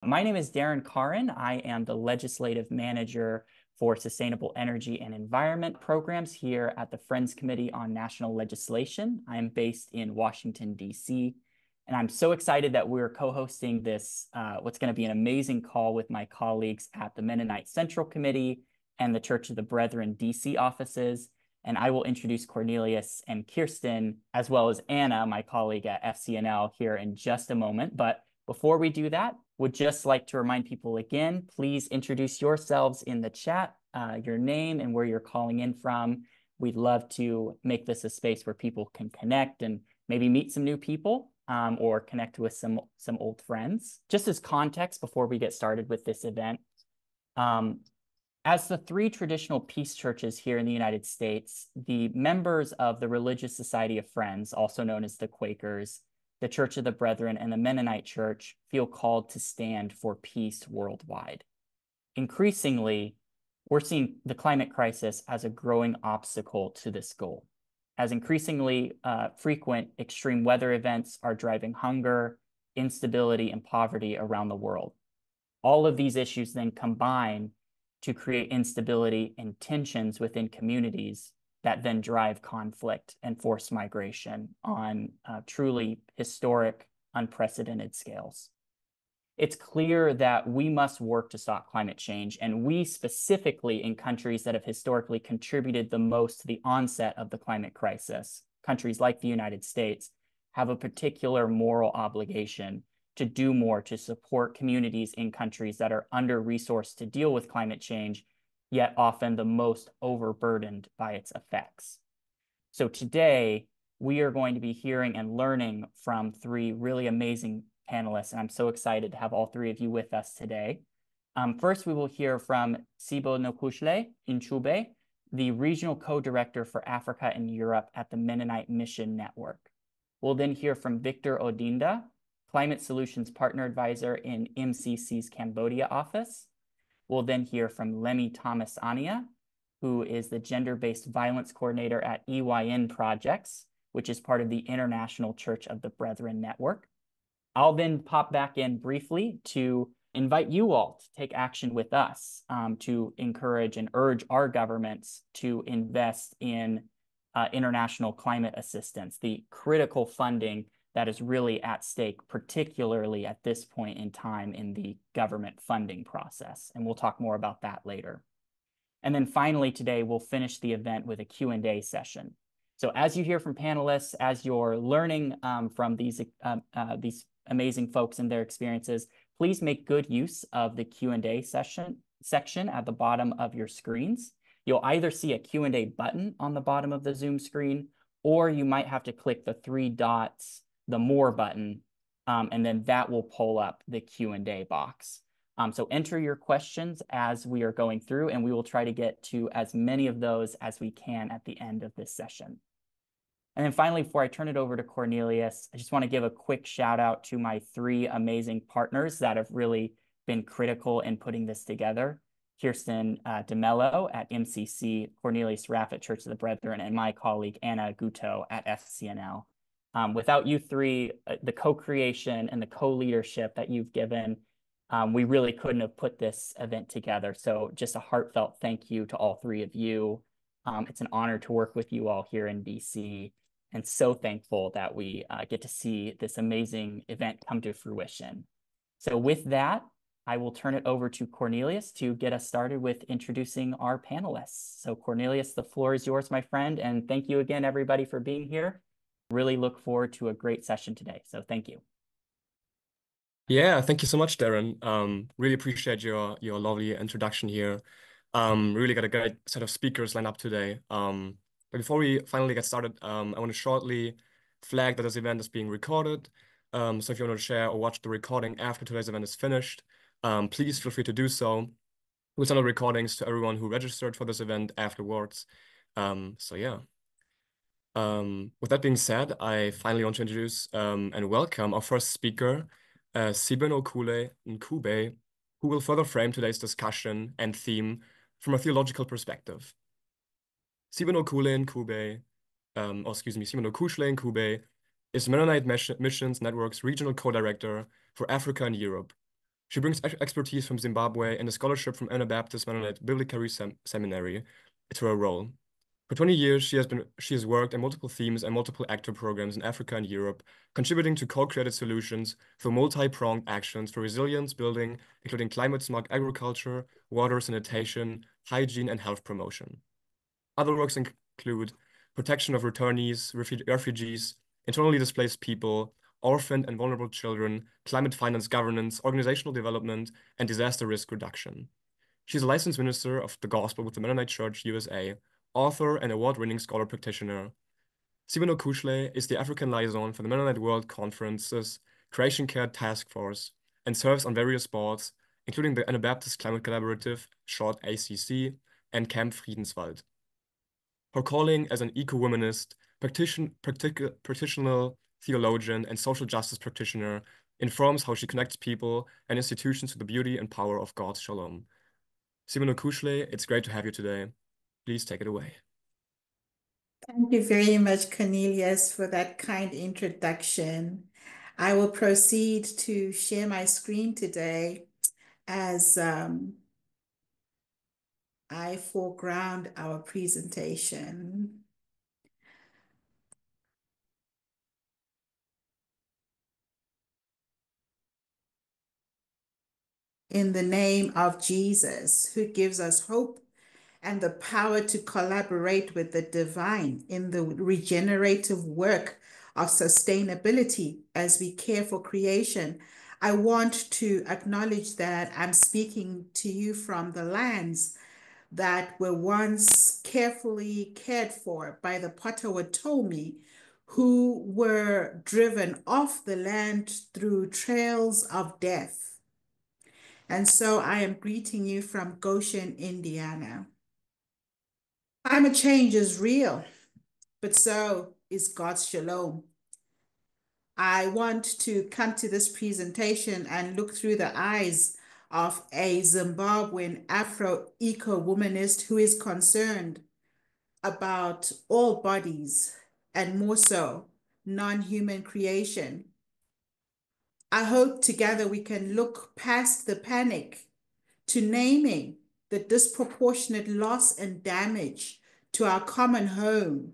My name is Daren Caughron. I am the Legislative Manager for Sustainable Energy and Environment Programs here at the Friends Committee on National Legislation. I am based in Washington, D.C., and I'm so excited that we're co-hosting this, what's going to be an amazing call with my colleagues at the Mennonite Central Committee and the Church of the Brethren D.C. offices. And I will introduce Cornelius and Kirsten, as well as Anna, my colleague at FCNL, here in just a moment. But before we do that, would just like to remind people again, please introduce yourselves in the chat, your name and where you're calling in from. We'd love to make this a space where people can connect and maybe meet some new people or connect with some old friends. Just as context before we get started with this event, as the three traditional peace churches here in the United States, the members of the Religious Society of Friends, also known as the Quakers, the Church of the Brethren, and the Mennonite Church feel called to stand for peace worldwide. Increasingly, we're seeing the climate crisis as a growing obstacle to this goal, as increasingly frequent extreme weather events are driving hunger, instability, and poverty around the world. All of these issues then combine to create instability and tensions within communities that then drive conflict and forced migration on truly historic, unprecedented scales. It's clear that we must work to stop climate change, and we specifically in countries that have historically contributed the most to the onset of the climate crisis, countries like the United States, have a particular moral obligation to do more to support communities in countries that are under-resourced to deal with climate change, yet often the most overburdened by its effects. So today, we are going to be hearing and learning from three really amazing panelists, and I'm so excited to have all three of you with us today. First, we will hear from Sibonokuhle Ncube, the Regional Co-Director for Africa and Europe at the Mennonite Mission Network. We'll then hear from Victor Odinda, Climate Solutions Partner Advisor in MCC's Cambodia office. We'll then hear from Lemmy Thomas Aniah, who is the Gender-Based Violence Coordinator at EYN Projects, which is part of the International Church of the Brethren Network. I'll then pop back in briefly to invite you all to take action with us to encourage and urge our governments to invest in international climate assistance, the critical funding that is really at stake, particularly at this point in time in the government funding process. And we'll talk more about that later. And then finally today, we'll finish the event with a Q&A session. So as you hear from panelists, as you're learning from these amazing folks and their experiences, please make good use of the Q&A section at the bottom of your screens. You'll either see a Q&A button on the bottom of the Zoom screen, or you might have to click the three dots, the More button, and then that will pull up the Q&A box. So enter your questions as we are going through, and we will try to get to as many of those as we can at the end of this session. And then finally, before I turn it over to Cornelius, I just want to give a quick shout out to my three amazing partners that have really been critical in putting this together. Kirsten DeMello at MCC, Cornelius Raff at Church of the Brethren, and my colleague Anna Guto at FCNL. Without you three, the co-creation and the co-leadership that you've given, we really couldn't have put this event together. So just a heartfelt thank you to all three of you. It's an honor to work with you all here in DC, and so thankful that we get to see this amazing event come to fruition. So with that, I will turn it over to Cornelius to get us started with introducing our panelists. So Cornelius, the floor is yours, my friend, and thank you again, everybody, for being here. Really look forward to a great session today. So thank you. Yeah, thank you so much, Daren. Really appreciate your lovely introduction here. Really got a great set of speakers lined up today. But before we finally get started, I want to shortly flag that this event is being recorded. So if you want to share or watch the recording after today's event is finished, please feel free to do so. We'll send out recordings to everyone who registered for this event afterwards. So yeah. With that being said, I finally want to introduce and welcome our first speaker, Sibonokuhle Ncube, who will further frame today's discussion and theme from a theological perspective. Sibonokuhle Ncube is Mennonite Mission Network's Regional Co-Director for Africa and Europe. She brings expertise from Zimbabwe and a scholarship from Anabaptist Mennonite Biblical Seminary to her role. For 20 years, she has worked in multiple themes and multiple actor programs in Africa and Europe, contributing to co-created solutions through multi-pronged actions for resilience building, including climate-smart agriculture, water sanitation, hygiene, and health promotion. Other works include protection of returnees, refugees, internally displaced people, orphaned and vulnerable children, climate finance governance, organizational development, and disaster risk reduction. She's a licensed minister of the gospel with the Mennonite Church USA, author and award-winning scholar practitioner. Sibonokuhle is the African liaison for the Mennonite World Conference's Creation Care Task Force and serves on various boards, including the Anabaptist Climate Collaborative, short ACC, and Camp Friedenswald. Her calling as an eco-womanist, practitioner, theologian, and social justice practitioner informs how she connects people and institutions to the beauty and power of God's shalom. Sibonokuhle, it's great to have you today. Please take it away. Thank you very much, Cornelius, for that kind introduction. I will proceed to share my screen today as I foreground our presentation. In the name of Jesus, who gives us hope and the power to collaborate with the divine in the regenerative work of sustainability as we care for creation, I want to acknowledge that I'm speaking to you from the lands that were once carefully cared for by the Potawatomi, who were driven off the land through trails of death. And so I am greeting you from Goshen, Indiana. Climate change is real, but so is God's shalom. I want to come to this presentation and look through the eyes of a Zimbabwean Afro-eco-womanist who is concerned about all bodies and more so non-human creation. I hope together we can look past the panic to naming the disproportionate loss and damage to our common home,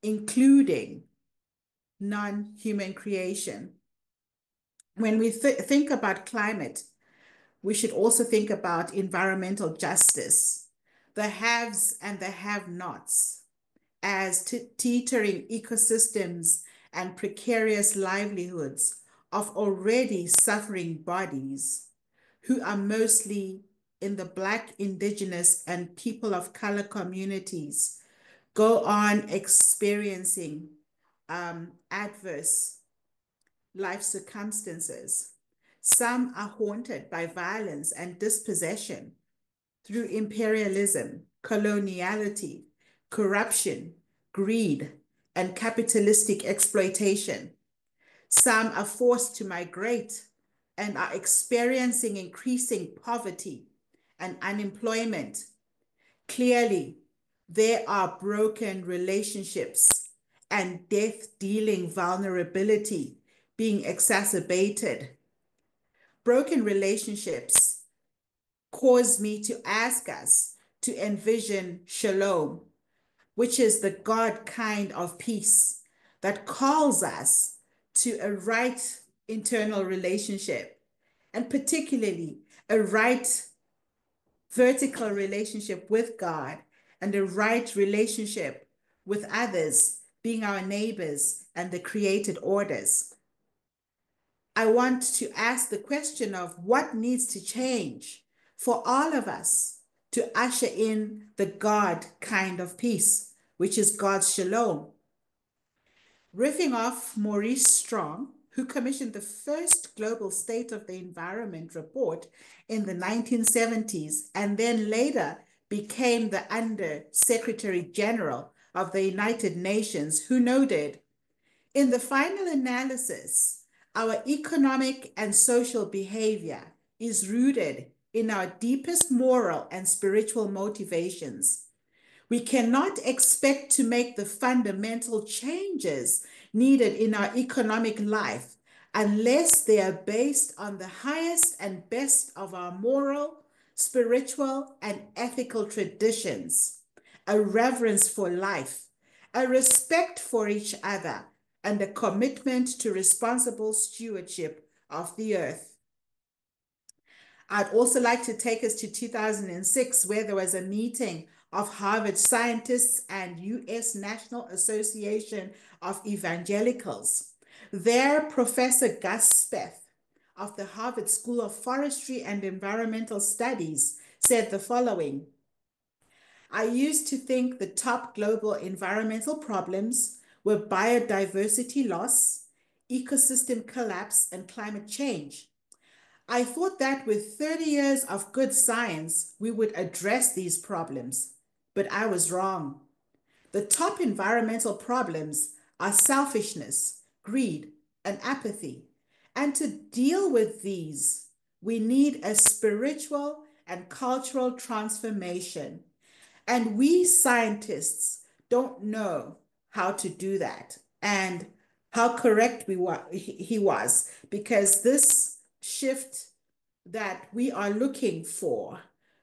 including non-human creation. When we think about climate, we should also think about environmental justice, the haves and the have-nots, as teetering ecosystems and precarious livelihoods of already suffering bodies who are mostly in the Black, Indigenous, and people of color communities go on experiencing adverse life circumstances. Some are haunted by violence and dispossession through imperialism, coloniality, corruption, greed, and capitalistic exploitation. Some are forced to migrate and are experiencing increasing poverty and unemployment. Clearly, there are broken relationships and death-dealing vulnerability being exacerbated. Broken relationships cause me to ask us to envision shalom, which is the God kind of peace that calls us to a right internal relationship, and particularly a right vertical relationship with God and a right relationship with others, being our neighbors and the created orders. I want to ask the question of what needs to change for all of us to usher in the God kind of peace, which is God's shalom. Riffing off Maurice Strong, who commissioned the first global State of the Environment report in the 1970s, and then later became the Under Secretary General of the United Nations, who noted, in the final analysis, our economic and social behavior is rooted in our deepest moral and spiritual motivations. We cannot expect to make the fundamental changes needed in our economic life unless they are based on the highest and best of our moral, spiritual, and ethical traditions, a reverence for life, a respect for each other, and a commitment to responsible stewardship of the earth. I'd also like to take us to 2006, where there was a meeting of Harvard scientists and U.S. National Association of Evangelicals. There, Professor Gus Speth of the Harvard School of Forestry and Environmental Studies said the following: I used to think the top global environmental problems were biodiversity loss, ecosystem collapse, and climate change. I thought that with 30 years of good science, we would address these problems, but I was wrong. The top environmental problems are selfishness, greed, and apathy. And to deal with these, we need a spiritual and cultural transformation. And we scientists don't know how to do that. And how correct he was, because this shift that we are looking for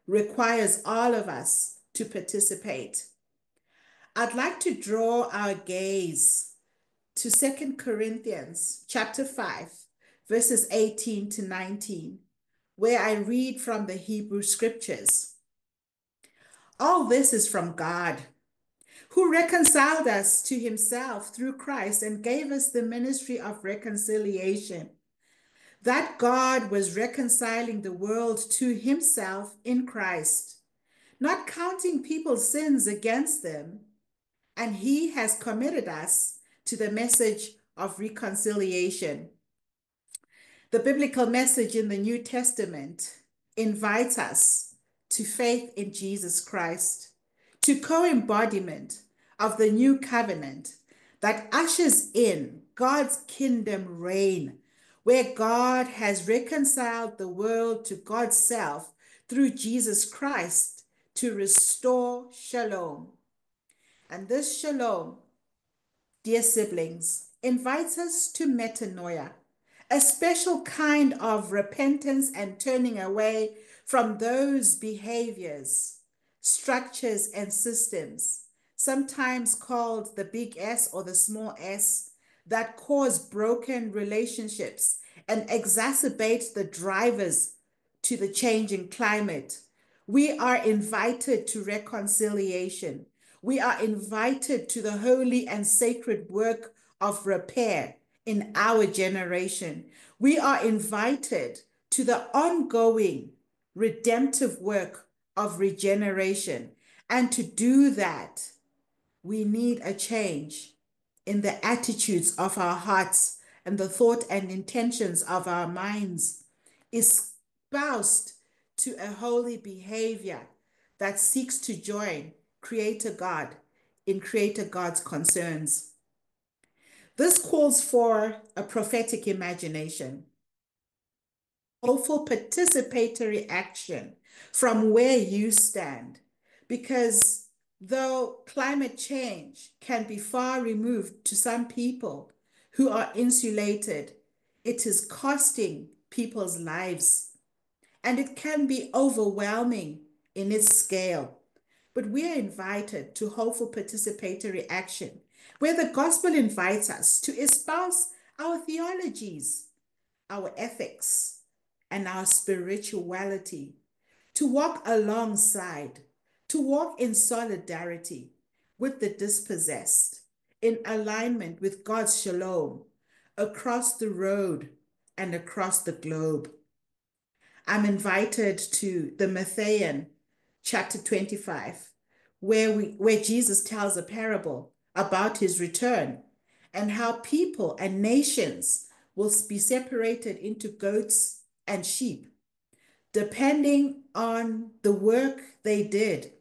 requires all of us to participate. I'd like to draw our gaze to 2 Corinthians chapter 5, verses 18 to 19, where I read from the Hebrew scriptures. All this is from God, who reconciled us to himself through Christ and gave us the ministry of reconciliation. That God was reconciling the world to himself in Christ, not counting people's sins against them, and he has committed us to the message of reconciliation. The biblical message in the New Testament invites us to faith in Jesus Christ, to co-embodiment of the new covenant that ushers in God's kingdom reign, where God has reconciled the world to God's self through Jesus Christ to restore shalom. And this shalom, dear siblings, invites us to metanoia, a special kind of repentance and turning away from those behaviors, structures, and systems, sometimes called the big S or the small s, that cause broken relationships and exacerbate the drivers to the changing climate. We are invited to reconciliation. We are invited to the holy and sacred work of repair in our generation. We are invited to the ongoing redemptive work of regeneration. And to do that, we need a change in the attitudes of our hearts and the thought and intentions of our minds, espoused to a holy behavior that seeks to join Creator God in Creator God's concerns. This calls for a prophetic imagination, hopeful participatory action from where you stand, because though climate change can be far removed to some people who are insulated, it is costing people's lives, and it can be overwhelming in its scale. But we are invited to hopeful participatory action, where the gospel invites us to espouse our theologies, our ethics, and our spirituality, to walk alongside, to walk in solidarity with the dispossessed, in alignment with God's shalom across the road and across the globe. I'm invited to the Matthean chapter 25, where Jesus tells a parable about his return and how people and nations will be separated into goats and sheep, depending on the work they did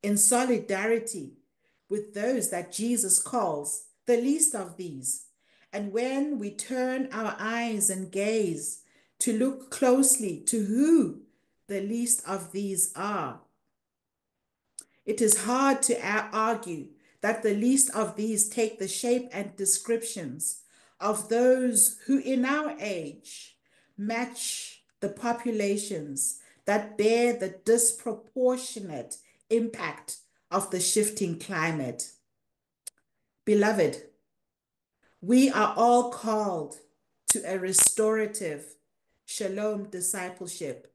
in solidarity with those that Jesus calls the least of these. And when we turn our eyes and gaze to look closely to who the least of these are, it is hard to argue that the least of these take the shape and descriptions of those who in our age match the populations that bear the disproportionate impact of the shifting climate. Beloved, we are all called to a restorative shalom discipleship,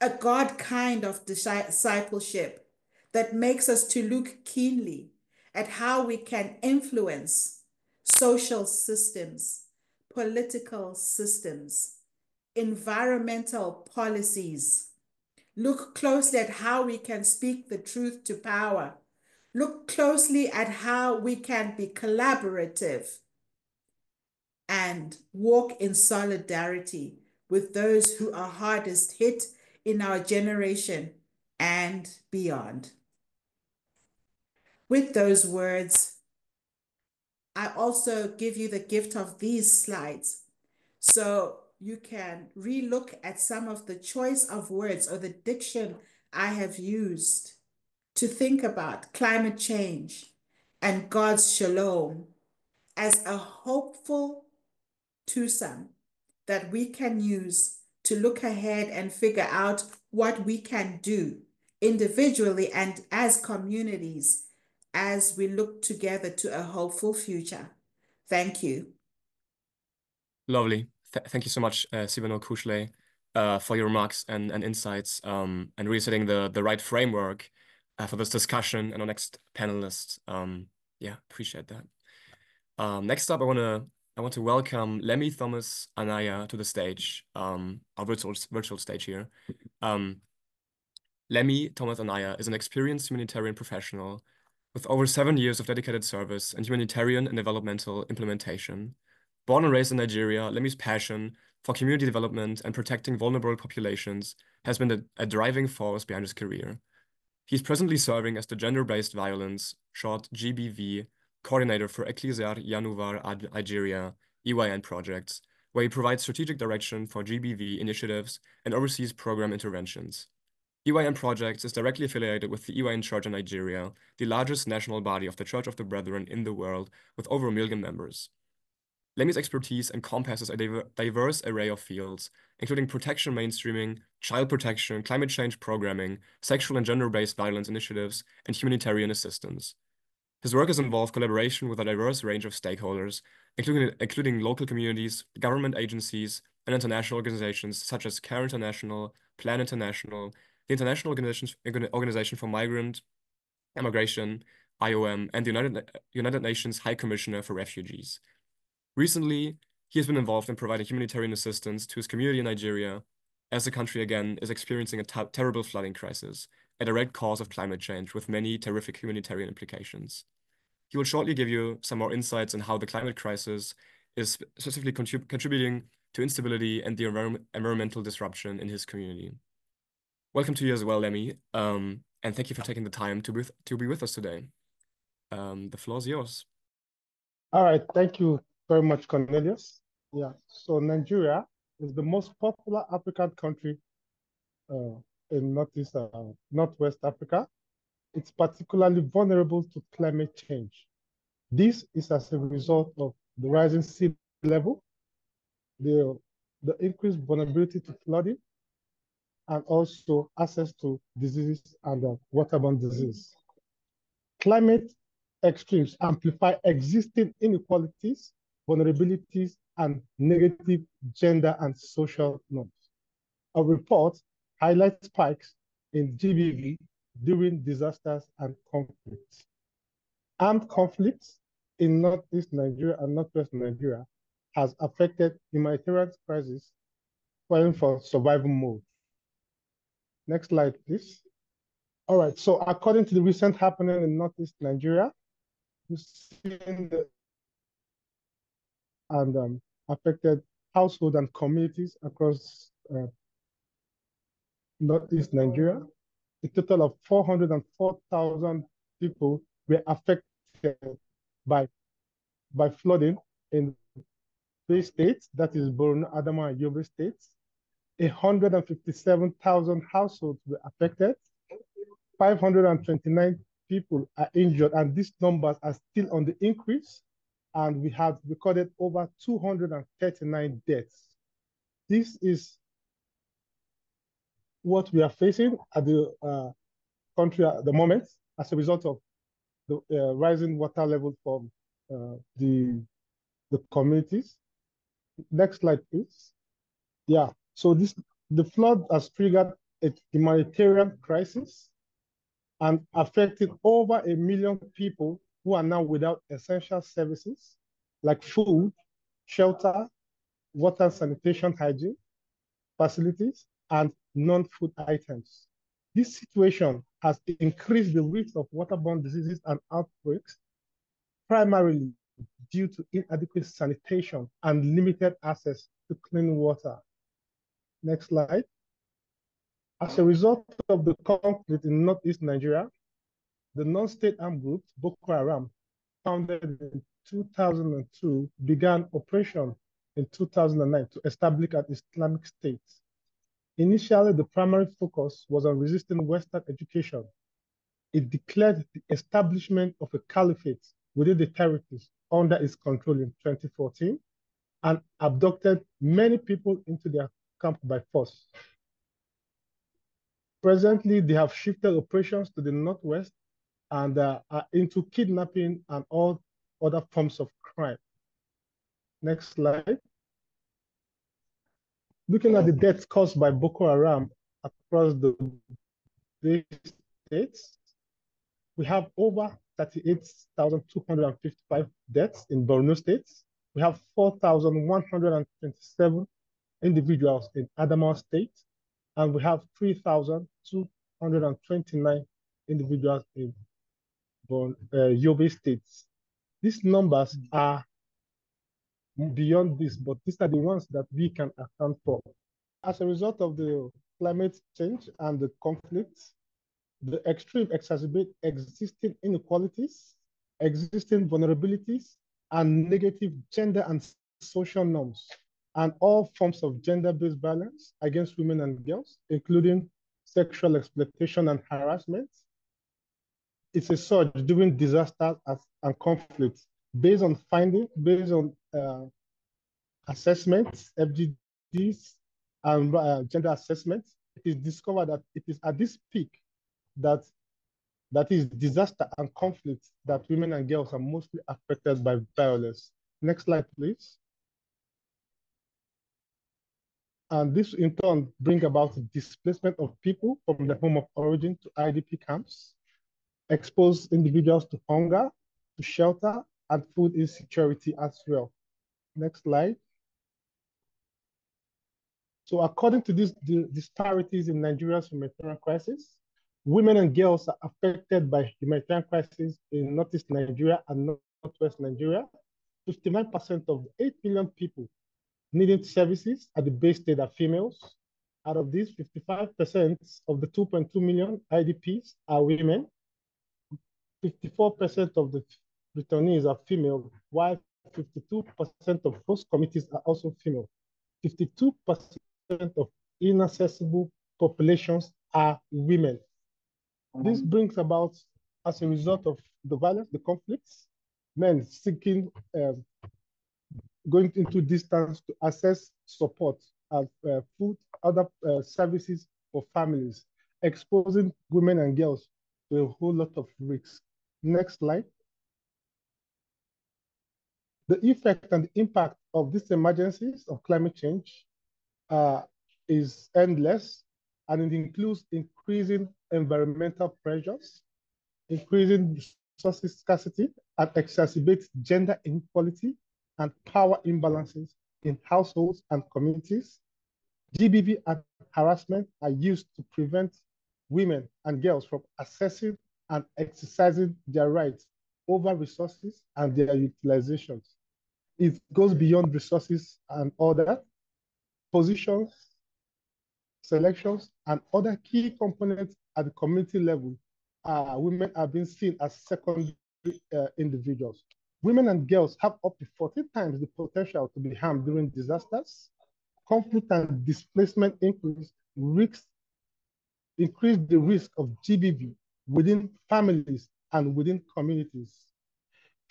a God kind of discipleship that makes us to look keenly at how we can influence social systems, political systems, environmental policies. Look closely at how we can speak the truth to power. Look closely at how we can be collaborative and walk in solidarity with those who are hardest hit in our generation and beyond. With those words, I also give you the gift of these slides so you can relook at some of the choice of words or the diction I have used to think about climate change and God's shalom as a hopeful twosome that we can use to look ahead and figure out what we can do individually and as communities as we look together to a hopeful future. Thank you. Lovely. Thank you so much, Sibonokuhle, for your remarks and insights, and really setting the right framework for this discussion and our next panelist. Yeah, appreciate that. Next up, I want to welcome Lemmy Thomas Aniah to the stage, our virtual stage here. Lemmy Thomas Aniah is an experienced humanitarian professional with over 7 years of dedicated service in humanitarian and developmental implementation. Born and raised in Nigeria, Lemmy's passion for community development and protecting vulnerable populations has been a driving force behind his career. He's presently serving as the Gender-Based Violence, short GBV, coordinator for Ecclesiar Yanuvar Nigeria EYN projects, where he provides strategic direction for GBV initiatives and oversees program interventions. EYN Projects is directly affiliated with the EYN Church in Nigeria, the largest national body of the Church of the Brethren in the world, with over 1 million members. Lemmy's expertise encompasses a diverse array of fields, including protection mainstreaming, child protection, climate change programming, sexual and gender-based violence initiatives, and humanitarian assistance. His work has involved collaboration with a diverse range of stakeholders, including local communities, government agencies, and international organizations such as CARE International, Plan International, the International Organization for Migrant Immigration, IOM, and the United Nations High Commissioner for Refugees. Recently, he has been involved in providing humanitarian assistance to his community in Nigeria, as the country again is experiencing a terrible flooding crisis, a direct cause of climate change with many terrific humanitarian implications. He will shortly give you some more insights on how the climate crisis is specifically contributing to instability and the environmental disruption in his community. Welcome to you as well, Lemmy, and thank you for taking the time to be with us today. The floor is yours. All right, thank you very much, Cornelius. Yeah, so Nigeria is the most popular African country in Northwest Africa. It's particularly vulnerable to climate change. This is as a result of the rising sea level, the increased vulnerability to flooding, and also access to diseases and waterborne disease. Climate extremes amplify existing inequalities, vulnerabilities, and negative gender and social norms. A report highlights spikes in GBV during disasters and conflicts. Armed conflicts in Northeast Nigeria and Northwest Nigeria has affected humanitarian crises falling for survival mode. Next slide, please. All right, so according to the recent happening in Northeast Nigeria, we've seen and affected households and communities across Northeast Nigeria. A total of 404,000 people were affected by flooding in 3 states, that is Borno, Adamawa, and Yobe states. 157,000 households were affected. 529 people are injured, and these numbers are still on the increase and we have recorded over 239 deaths. This is what we are facing at the country at the moment as a result of the rising water level from the communities. Next slide, please. Yeah, so the flood has triggered a humanitarian crisis and affected over 1 million people who are now without essential services like food, shelter, water, sanitation, hygiene facilities, and non-food items. This situation has increased the risk of waterborne diseases and outbreaks, primarily due to inadequate sanitation and limited access to clean water. Next slide. As a result of the conflict in northeast Nigeria, the non-state armed group Boko Haram, founded in 2002, began operation in 2009 to establish an Islamic State. Initially, the primary focus was on resisting Western education. It declared the establishment of a caliphate within the territories under its control in 2014 and abducted many people into their camp by force. Presently, they have shifted operations to the northwest and are into kidnapping and all other forms of crime. Next slide. Looking at the deaths caused by Boko Haram across the states, we have over 38,255 deaths in Borno State. We have 4,127 individuals in Adamawa State, and we have 3,229 individuals in Yobe State. These numbers are beyond this, but these are the ones that we can account for. As a result of the climate change and the conflicts, the extreme exacerbate existing inequalities, existing vulnerabilities, and negative gender and social norms, and all forms of gender-based violence against women and girls, including sexual exploitation and harassment. It's a surge during disasters and conflicts based on findings, based on assessments, FGDs, and gender assessments. It is discovered that it is at this peak that is disaster and conflict that women and girls are mostly affected by violence. Next slide, please. And this in turn brings about displacement of people from the home of origin to IDP camps, expose individuals to hunger, to shelter, and food insecurity as well. Next slide. So according to these disparities in Nigeria's humanitarian crisis, women and girls are affected by humanitarian crises in northeast Nigeria and northwest Nigeria. 59% of the 8 million people needing services at the base state are females. Out of these, 55% of the 2.2 million IDPs are women. 54% of the returnees are female, while 52% of host committees are also female. 52% of inaccessible populations are women. This brings about, as a result of the violence, the conflicts, men seeking, going into distance to access support as food, other services for families, exposing women and girls to a whole lot of risks. Next slide. The effect and the impact of these emergencies of climate change is endless, and it includes increasing environmental pressures, increasing resources scarcity, and exacerbates gender inequality and power imbalances in households and communities. GBV and harassment are used to prevent women and girls from accessing and exercising their rights over resources and their utilizations. It goes beyond resources and other positions, selections, and other key components at the community level. Women are being seen as secondary individuals. Women and girls have up to 14 times the potential to be harmed during disasters. Conflict and displacement increase the risk of GBV within families and within communities.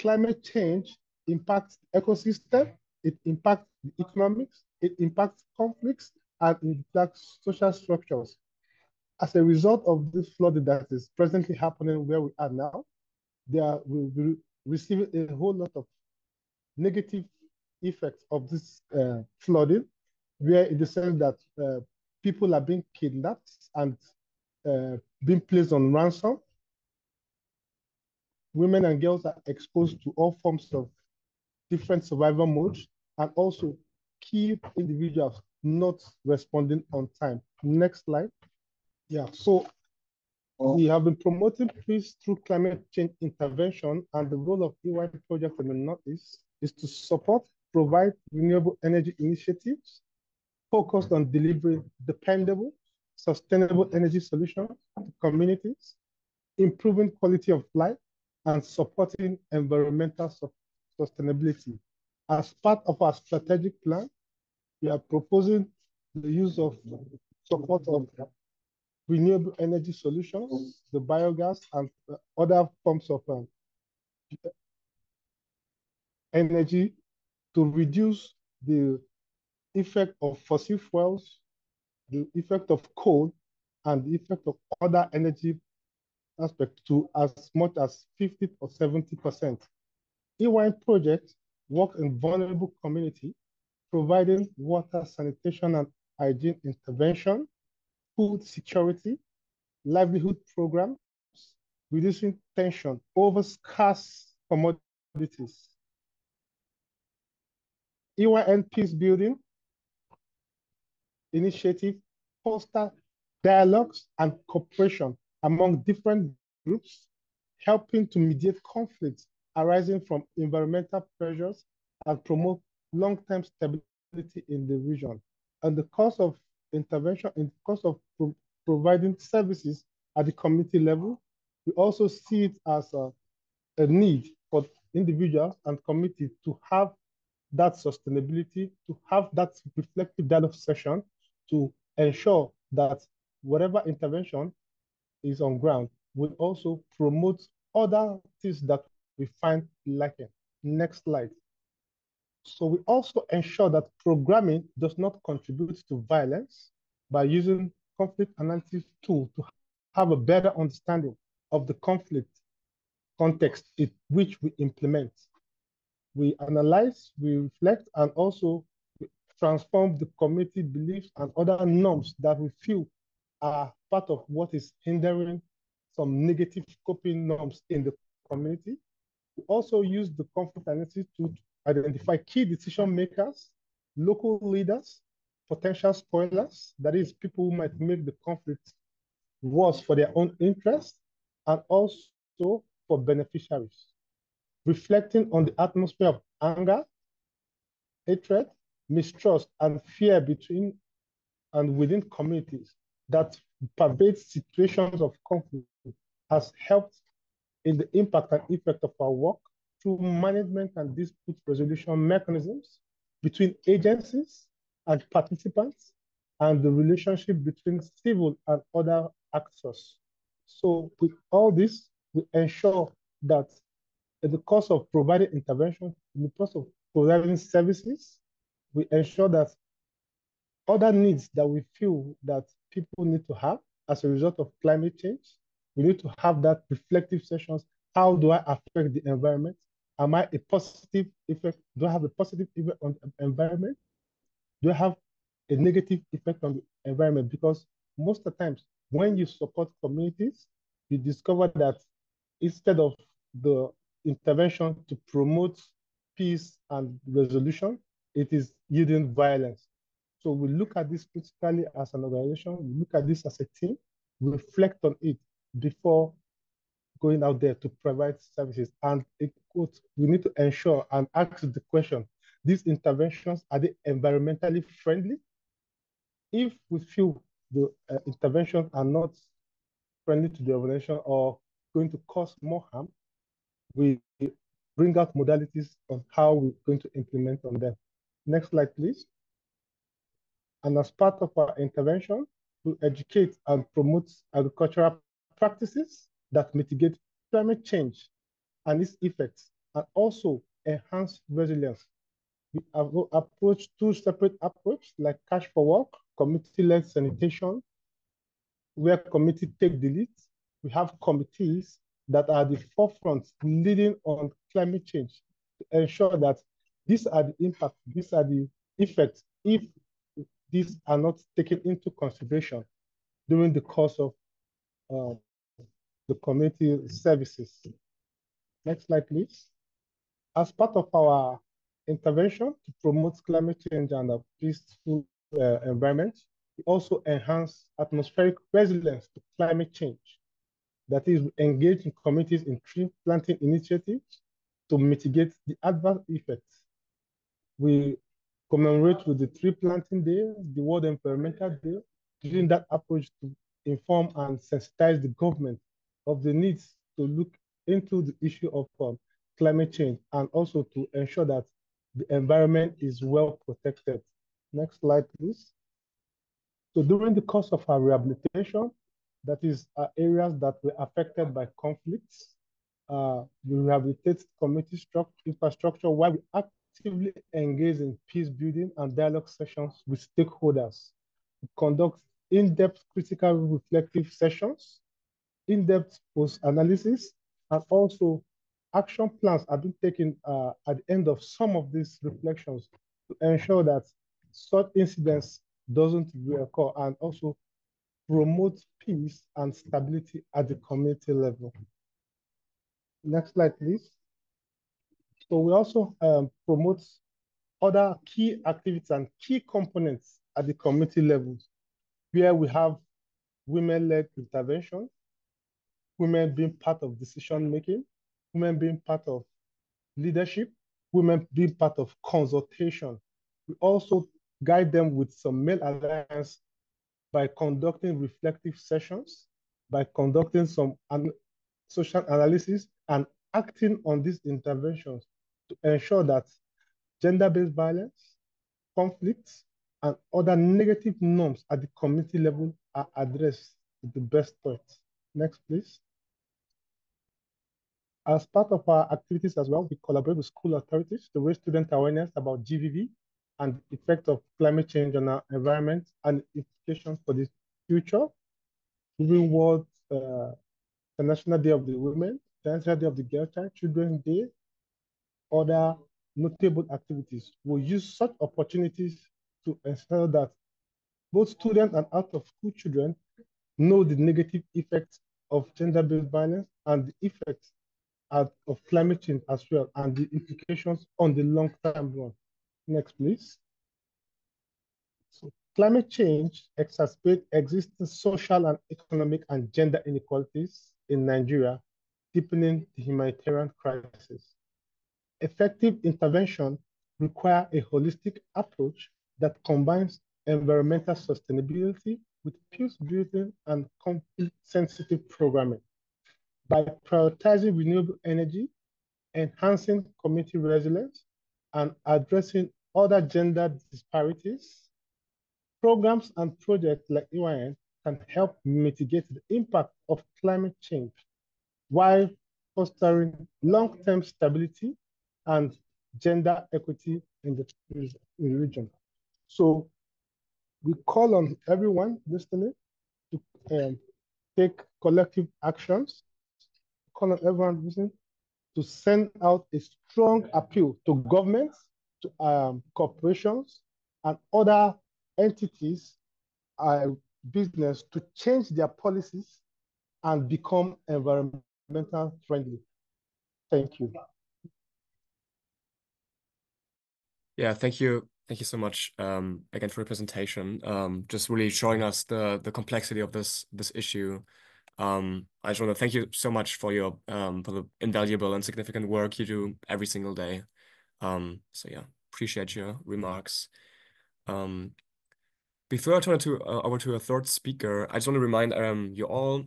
Climate change impacts ecosystem, it impacts the economics, it impacts conflicts, and it impacts social structures. As a result of this flooding that is presently happening where we are now, will be receiving a whole lot of negative effects of this flooding, where in the sense that people are being kidnapped and being placed on ransom. Women and girls are exposed to all forms of different survival modes, and also key individuals not responding on time. Next slide. Yeah, so we have been promoting peace through climate change intervention, and the role of EY project in the Northeast is to support, provide renewable energy initiatives focused on delivering dependable, sustainable energy solutions to communities, improving quality of life, and supporting environmental sustainability. As part of our strategic plan, we are proposing the use of support of renewable energy solutions, the biogas, and other forms of energy to reduce the effect of fossil fuels, the effect of coal, and the effect of other energy aspects to as much as 50 or 70%. EY projects work in vulnerable community, providing water, sanitation, and hygiene intervention, food security, livelihood programs, reducing tension over scarce commodities. EYN Peace Building Initiative foster dialogues and cooperation among different groups, helping to mediate conflicts arising from environmental pressures and promote long-term stability in the region. And the cost of intervention, in the cost of providing services at the community level, we also see it as a need for individuals and community to have that sustainability, to have that reflective dialogue session to ensure that whatever intervention is on ground will also promote other things that we find lacking. Next slide. So we also ensure that programming does not contribute to violence by using conflict analysis tools to have a better understanding of the conflict context in which we implement. We analyze, we reflect, and also transform the community beliefs and other norms that we feel are part of what is hindering some negative coping norms in the community. We also use the conflict analysis to identify key decision makers, local leaders, potential spoilers, that is, people who might make the conflict worse for their own interests, and also for beneficiaries. Reflecting on the atmosphere of anger, hatred, mistrust, and fear between and within communities that pervades situations of conflict has helped in the impact and effect of our work through management and dispute resolution mechanisms between agencies and participants, and the relationship between civil and other actors. So with all this, we ensure that in the course of providing intervention, in the course of providing services, we ensure that other needs that we feel that people need to have as a result of climate change, we need to have that reflective sessions. How do I affect the environment? Am I a positive effect? Do I have a positive effect on the environment? Do I have a negative effect on the environment? Because most of the times when you support communities, you discover that instead of the intervention to promote peace and resolution, it is yielding violence. So we look at this critically as an organization, we look at this as a team, we reflect on it before going out there to provide services. And we need to ensure and ask the question, these interventions, are they environmentally friendly? If we feel the interventions are not friendly to the organization or going to cause more harm, we bring out modalities on how we're going to implement on them. Next slide, please. And as part of our intervention, we educate and promote agricultural practices that mitigate climate change and its effects, and also enhance resilience. We have approached two separate approaches, like cash for work, community-led sanitation, where committee take the lead. We have committees that are the forefront leading on climate change to ensure that these are the impacts, these are the effects if these are not taken into consideration during the course of the community services. Next slide, please. As part of our intervention to promote climate change and a peaceful environment, we also enhance atmospheric resilience to climate change. That is, we engage in communities in tree planting initiatives to mitigate the adverse effects. We commemorate with the Tree Planting Day, the World Environmental Day, using that approach to inform and sensitize the government of the needs to look into the issue of climate change and also to ensure that the environment is well protected. Next slide, please. So during the course of our rehabilitation, that is areas that were affected by conflicts, we rehabilitate community infrastructure while we actively engage in peace building and dialogue sessions with stakeholders. We conduct in-depth critical reflective sessions, in-depth post-analysis, and also action plans have been taken at the end of some of these reflections to ensure that such incidents doesn't reoccur and also promote peace and stability at the community level. Next slide, please. So we also promote other key activities and key components at the community level, where we have women-led intervention, women being part of decision-making, women being part of leadership, women being part of consultation. We also guide them with some male alliance by conducting reflective sessions, by conducting some social analysis and acting on these interventions to ensure that gender-based violence, conflicts, and other negative norms at the community level are addressed to the best point. Next, please. As part of our activities as well, we collaborate with school authorities to raise student awareness about GVV and the effect of climate change on our environment and implications for the future. During World International Day of the Women, International Day of the Girl Child, Children's Day, other notable activities. We'll use such opportunities to ensure that both students and out-of-school children know the negative effects of gender-based violence and the effects of climate change as well, and the implications on the long-term run. Next, please. So climate change exacerbates existing social and economic and gender inequalities in Nigeria, deepening the humanitarian crisis. Effective intervention requires a holistic approach that combines environmental sustainability with peace building and conflict-sensitive programming. By prioritizing renewable energy, enhancing community resilience, and addressing other gender disparities, programs and projects like EYN can help mitigate the impact of climate change while fostering long-term stability and gender equity in the region. So we call on everyone listening to take collective actions, call on everyone listening to send out a strong appeal to governments, to corporations, and other entities, business, to change their policies and become environmental friendly. Thank you. Yeah, thank you. Thank you so much again for your presentation. Just really showing us the complexity of this issue. I just want to thank you so much for your for the invaluable and significant work you do every single day. So yeah, appreciate your remarks. Before I turn it over to a third speaker, I just want to remind you all,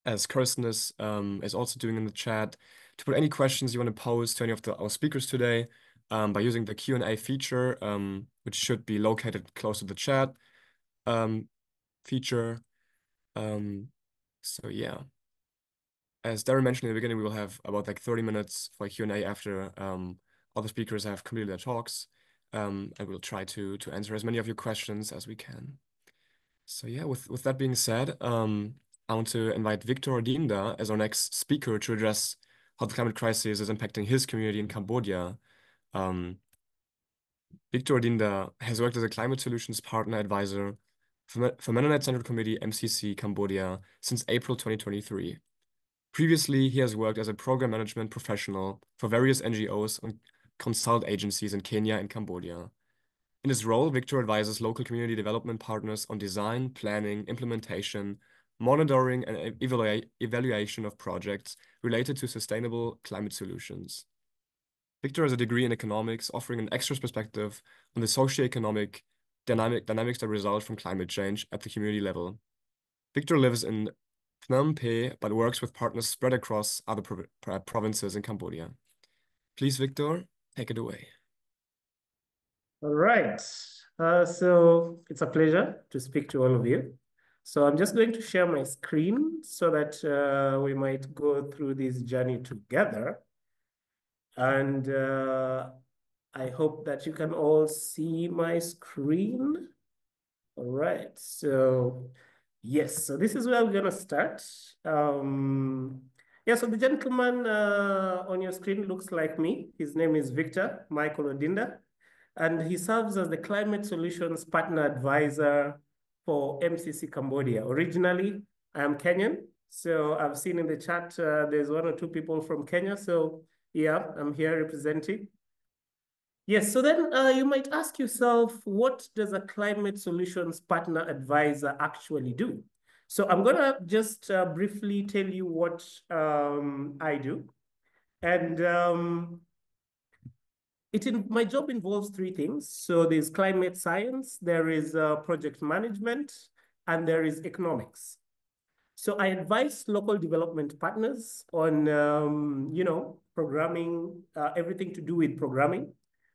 as Kirsten is also doing in the chat, to put any questions you want to pose to any of our speakers today by using the Q&A feature, which should be located close to the chat feature. So yeah, as Daren mentioned in the beginning, we will have about like 30 minutes for Q&A after other speakers have completed their talks. And we'll try to answer as many of your questions as we can. So yeah, with that being said, I want to invite Victor Odinda as our next speaker to address how the climate crisis is impacting his community in Cambodia. Victor Odinda has worked as a climate solutions partner advisor for Mennonite Central Committee MCC Cambodia since April 2023. Previously, he has worked as a program management professional for various NGOs and consult agencies in Kenya and Cambodia. In his role, Victor advises local community development partners on design, planning, implementation, monitoring, and evaluation of projects related to sustainable climate solutions. Victor has a degree in economics, offering an extra perspective on the socioeconomic dynamics that result from climate change at the community level. Victor lives in Phnom Penh, but works with partners spread across other provinces in Cambodia. Please, Victor, take it away. All right. So it's a pleasure to speak to all of you. So I'm just going to share my screen so that we might go through this journey together. And I hope that you can all see my screen. All right. So yes, so this is where we're going to start. Yeah, so the gentleman on your screen looks like me. His name is Victor Michael Odinda, and he serves as the Climate Solutions Partner Advisor for MCC Cambodia. Originally, I am Kenyan, so I've seen in the chat there's 1 or 2 people from Kenya, so yeah, I'm here representing. Yes, so then you might ask yourself, what does a Climate Solutions Partner Advisor actually do? So I'm going to just briefly tell you what I do. And my job involves 3 things. So there's climate science, there is project management, and there is economics. So I advise local development partners on, programming, everything to do with programming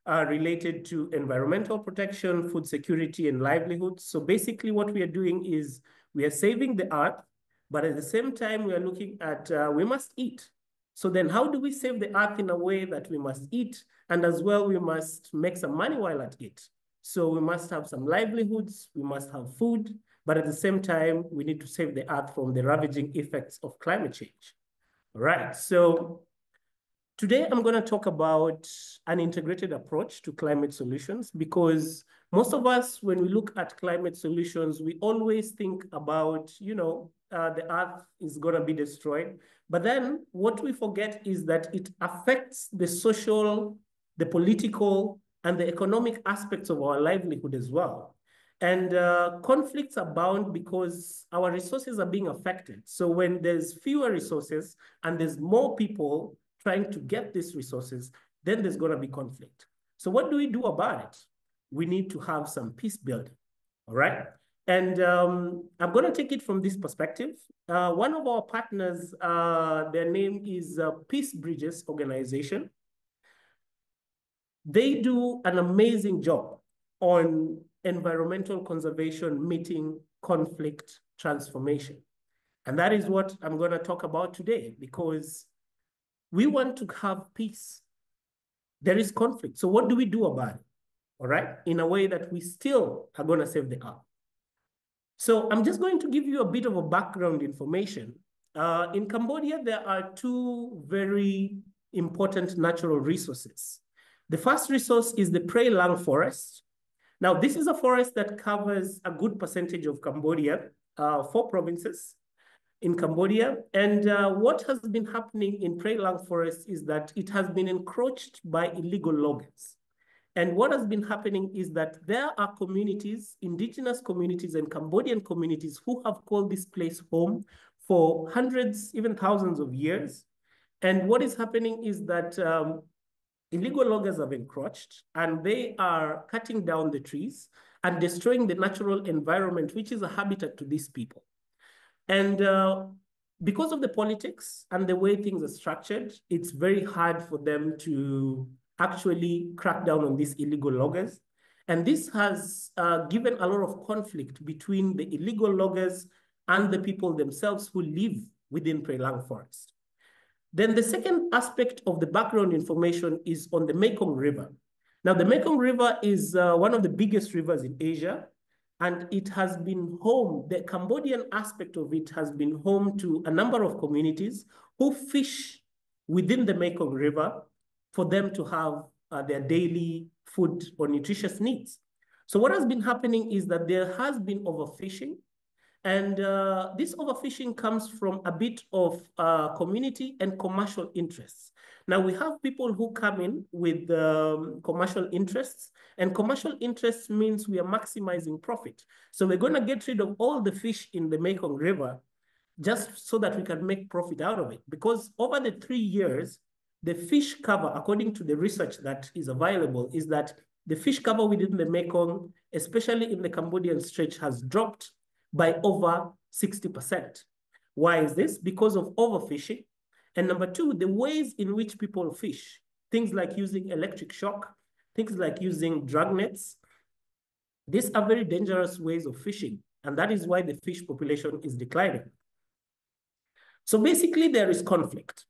related to environmental protection, food security, and livelihoods. So basically what we are doing is we are saving the earth, but at the same time, we are looking at, we must eat. So then how do we save the earth in a way that we must eat? And as well, we must make some money while at it. So we must have some livelihoods, we must have food, but at the same time, we need to save the earth from the ravaging effects of climate change. All right, so today I'm going to talk about an integrated approach to climate solutions, because most of us, when we look at climate solutions, we always think about, the earth is going to be destroyed. But then what we forget is that it affects the social, the political, and the economic aspects of our livelihood as well. And conflicts abound because our resources are being affected. So when there's fewer resources and there's more people trying to get these resources, then there's going to be conflict. So what do we do about it? We need to have some peace building, all right? And I'm going to take it from this perspective. One of our partners, their name is Peace Bridges Organization. They do an amazing job on environmental conservation, meeting conflict transformation. And that is what I'm going to talk about today, because we want to have peace. There is conflict. So what do we do about it? All right, in a way that we still are going to save the earth. So I'm just going to give you a bit of a background information. In Cambodia, there are 2 very important natural resources. The first resource is the Prey Lang forest. Now, this is a forest that covers a good percentage of Cambodia, 4 provinces in Cambodia. And what has been happening in Prey Lang forest is that it has been encroached by illegal loggers. And what has been happening is that there are communities, indigenous communities and Cambodian communities, who have called this place home for hundreds, even thousands of years. And what is happening is that illegal loggers have encroached and they are cutting down the trees and destroying the natural environment, which is a habitat to these people. And because of the politics and the way things are structured, it's very hard for them to actually crack down on these illegal loggers. And this has given a lot of conflict between the illegal loggers and the people themselves who live within Prey Lang forest. Then the second aspect of the background information is on the Mekong River. Now, the Mekong River is one of the biggest rivers in Asia, and it has been home, the Cambodian aspect of it has been home to a number of communities who fish within the Mekong River for them to have their daily food or nutritious needs. So what has been happening is that there has been overfishing, and this overfishing comes from a bit of community and commercial interests. Now, we have people who come in with commercial interests, and commercial interests means we are maximizing profit. So we're going to get rid of all the fish in the Mekong River just so that we can make profit out of it. Because over the 3 years, the fish cover, according to the research that is available, is that the fish cover within the Mekong, especially in the Cambodian stretch, has dropped by over 60%. Why is this? Because of overfishing. And number two, the ways in which people fish, things like using electric shock, things like using drag nets. These are very dangerous ways of fishing, and that is why the fish population is declining. So basically, there is conflict.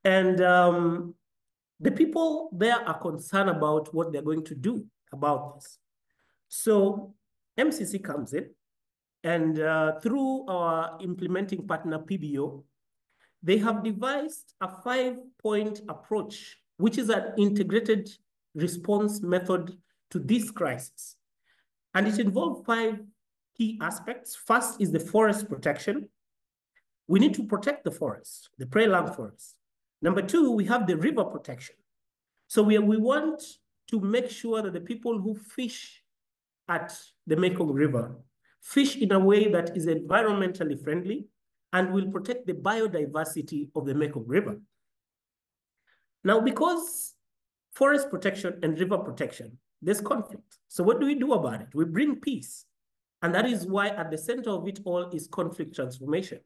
And the people there are concerned about what they're going to do about this. So MCC comes in, and through our implementing partner PBO, they have devised a 5-point approach, which is an integrated response method to this crisis. And it involves 5 key aspects. First is the forest protection. We need to protect the forest, the prairie land forest. Number 2, we have the river protection. So we want to make sure that the people who fish at the Mekong River fish in a way that is environmentally friendly and will protect the biodiversity of the Mekong River. Now, because forest protection and river protection, there's conflict. So what do we do about it? We bring peace. And that is why at the center of it all is conflict transformation.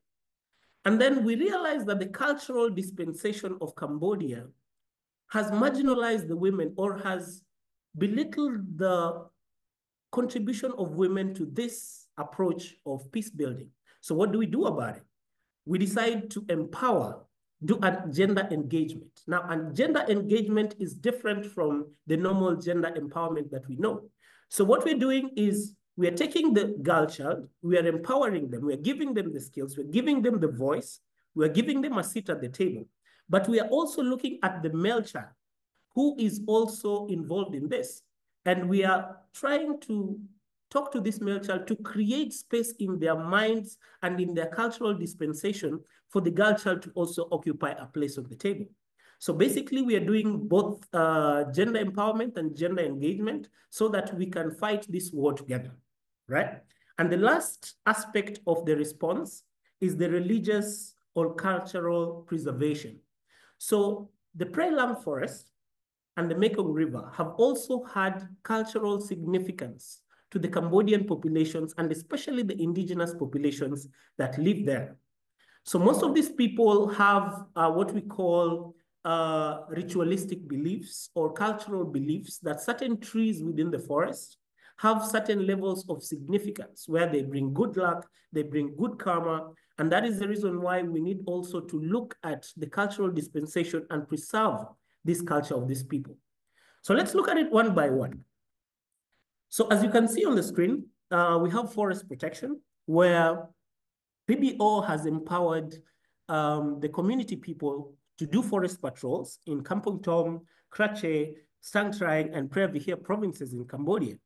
And then we realize that the cultural dispensation of Cambodia has marginalized the women or has belittled the contribution of women to this approach of peace building. So what do we do about it? We decide to empower, do a gender engagement. Now, and gender engagement is different from the normal gender empowerment that we know. So what we're doing is we are taking the girl child, we are empowering them, we are giving them the skills, we're giving them the voice, we're giving them a seat at the table. But we are also looking at the male child who is also involved in this. And we are trying to talk to this male child to create space in their minds and in their cultural dispensation for the girl child to also occupy a place on the table. So basically, we are doing both gender empowerment and gender engagement so that we can fight this war together, right? And the last aspect of the response is the religious or cultural preservation. So the prairie land forest and the Mekong River have also had cultural significance to the Cambodian populations and especially the indigenous populations that live there. So most of these people have what we call ritualistic beliefs or cultural beliefs that certain trees within the forest have certain levels of significance where they bring good luck, they bring good karma, and that is the reason why we need also to look at the cultural dispensation and preserve this culture of these people. So let's look at it one by one. So as you can see on the screen, we have forest protection where PBO has empowered the community people to do forest patrols in Kampong Thom, Krache, Sang Traing, and Preah Vihear provinces in Cambodia.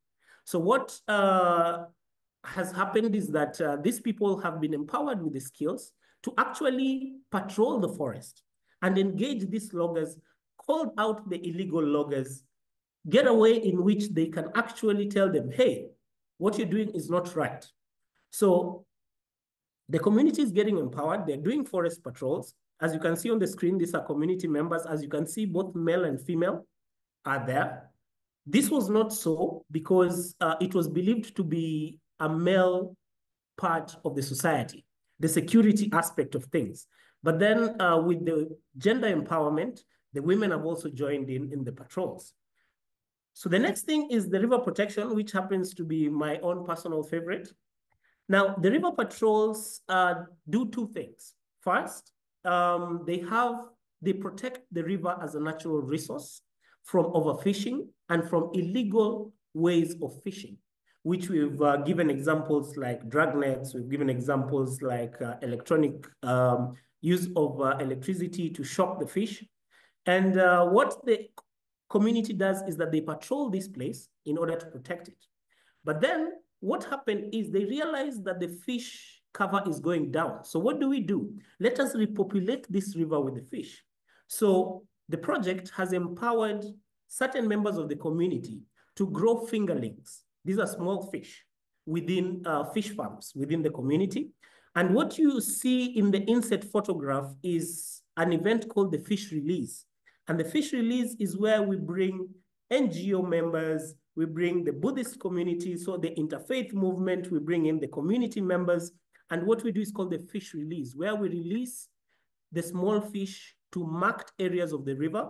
So what has happened is that these people have been empowered with the skills to actually patrol the forest and engage these loggers, call out the illegal loggers, get a way in which they can actually tell them, hey, what you're doing is not right. So the community is getting empowered. They're doing forest patrols. As you can see on the screen, these are community members. As you can see, both male and female are there. This was not so because it was believed to be a male part of the society, the security aspect of things. But then with the gender empowerment, the women have also joined in the patrols. So the next thing is the river protection, which happens to be my own personal favorite. Now, the river patrols do two things. First, they protect the river as a natural resource from overfishing and from illegal ways of fishing, which we've given examples like drag nets, we've given examples like electronic use of electricity to shock the fish. And what the community does is that they patrol this place in order to protect it. But then what happened is they realized that the fish cover is going down. So what do? Let us repopulate this river with the fish. So the project has empowered certain members of the community to grow fingerlings. These are small fish within fish farms within the community. And what you see in the inset photograph is an event called the fish release. And the fish release is where we bring NGO members, we bring the Buddhist community, so the interfaith movement, we bring in the community members. And what we do is called the fish release, where we release the small fish to marked areas of the river,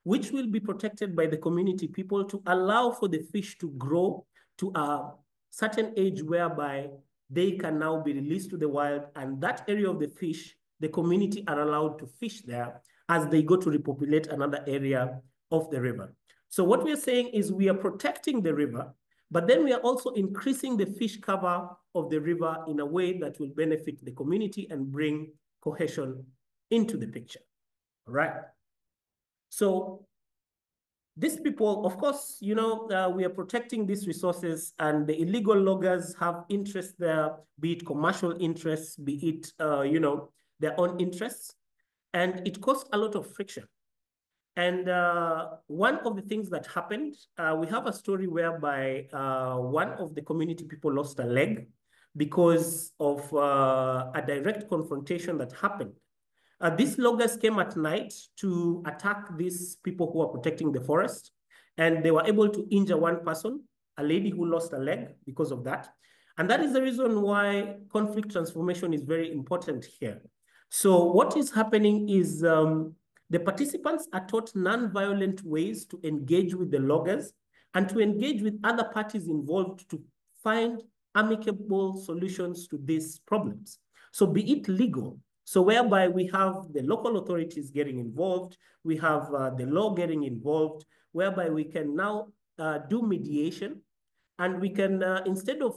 which will be protected by the community people to allow for the fish to grow to a certain age whereby they can now be released to the wild. And that area of the fish, the community are allowed to fish there as they go to repopulate another area of the river. So what we are saying is we are protecting the river, but then we are also increasing the fish cover of the river in a way that will benefit the community and bring cohesion into the picture. All right. So these people, of course, you know, we are protecting these resources, and the illegal loggers have interests there, be it commercial interests, be it, you know, their own interests, and it caused a lot of friction. And one of the things that happened, we have a story whereby one of the community people lost a leg because of a direct confrontation that happened. These loggers came at night to attack these people who are protecting the forest, and they were able to injure one person, a lady who lost a leg because of that. And that is the reason why conflict transformation is very important here. So what is happening is the participants are taught non-violent ways to engage with the loggers and to engage with other parties involved to find amicable solutions to these problems. So be it legal, so whereby we have the local authorities getting involved, we have the law getting involved, whereby we can now do mediation, and we can, instead of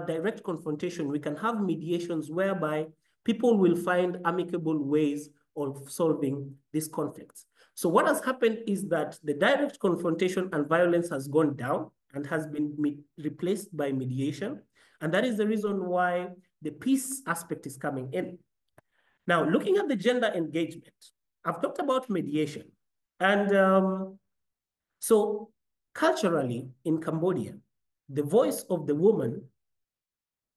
direct confrontation, we can have mediations whereby people will find amicable ways of solving these conflicts. So what has happened is that the direct confrontation and violence has gone down and has been replaced by mediation. And that is the reason why the peace aspect is coming in. Now, looking at the gender engagement, I've talked about mediation. And so culturally in Cambodia, the voice of the woman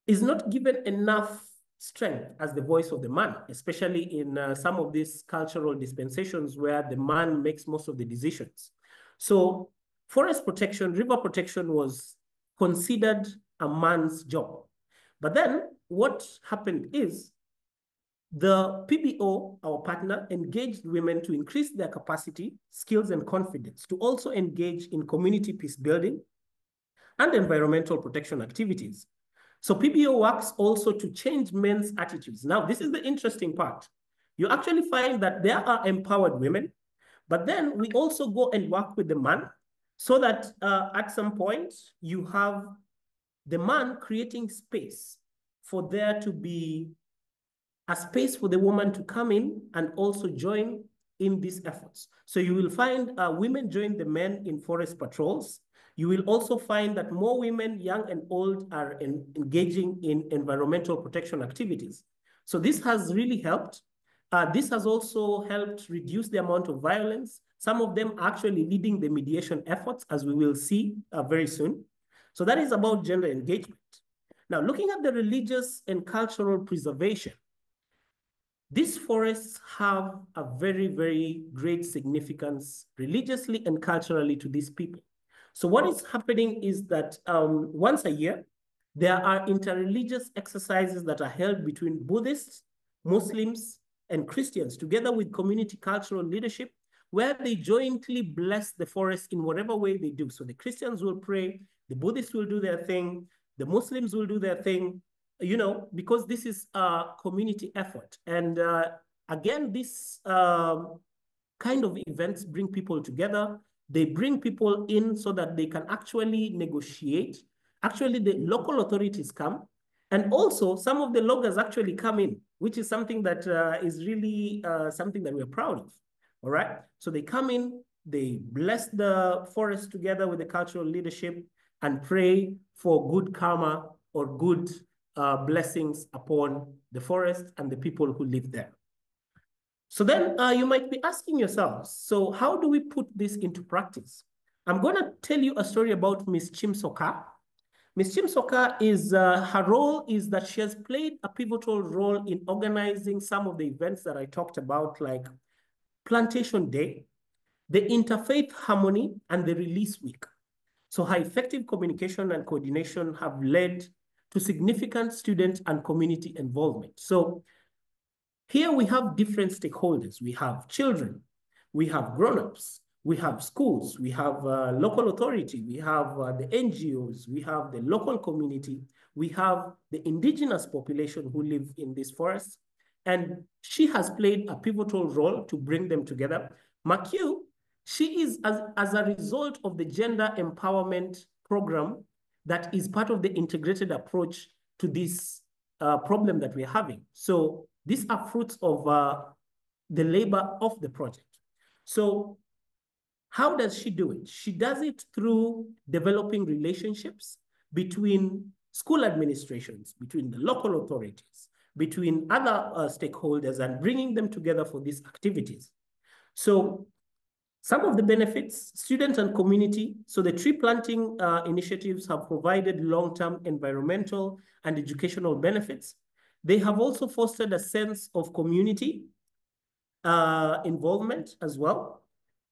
is not given enough strength as the voice of the man, especially in some of these cultural dispensations where the man makes most of the decisions. So forest protection, river protection was considered a man's job. But then what happened is the PBO, our partner, engaged women to increase their capacity, skills, and confidence to also engage in community peace building and environmental protection activities. So PBO works also to change men's attitudes. Now, this is the interesting part. You actually find that there are empowered women, but then we also go and work with the man so that at some point you have the man creating space for there to be a space for the woman to come in and also join in these efforts. So you will find women join the men in forest patrols. You will also find that more women, young and old, are engaging in environmental protection activities. So this has really helped. This has also helped reduce the amount of violence. Some of them actually leading the mediation efforts, as we will see very soon. So that is about gender engagement. Now, looking at the religious and cultural preservation, these forests have a very, very great significance religiously and culturally to these people. So what is happening is that once a year, there are interreligious exercises that are held between Buddhists, Muslims, and Christians, together with community cultural leadership, where they jointly bless the forest in whatever way they do. So the Christians will pray, the Buddhists will do their thing, the Muslims will do their thing, you know, because this is a community effort. And again, this kind of events bring people together. They bring people in so that they can actually negotiate. Actually, the local authorities come, and also some of the loggers actually come in, which is something that is really something that we're proud of. All right. So they come in, they bless the forest together with the cultural leadership and pray for good karma or good blessings upon the forest and the people who live there. So then you might be asking yourselves, so how do we put this into practice? I'm going to tell you a story about Miss Chimsoka. Miss Chimsoka is, her role is that she has played a pivotal role in organizing some of the events that I talked about, like Plantation Day, the Interfaith Harmony, and the Release Week. So her effective communication and coordination have led to significant student and community involvement. So here we have different stakeholders. We have children, we have grown-ups, we have schools, we have local authority, we have the NGOs, we have the local community, we have the indigenous population who live in this forest. And she has played a pivotal role to bring them together. Makiu, she is, as a result of the gender empowerment program that is part of the integrated approach to this problem that we're having. So these are fruits of the labor of the project. So how does she do it? She does it through developing relationships between school administrations, between the local authorities, between other stakeholders, and bringing them together for these activities. So some of the benefits, students and community. So the tree planting initiatives have provided long-term environmental and educational benefits. They have also fostered a sense of community involvement as well.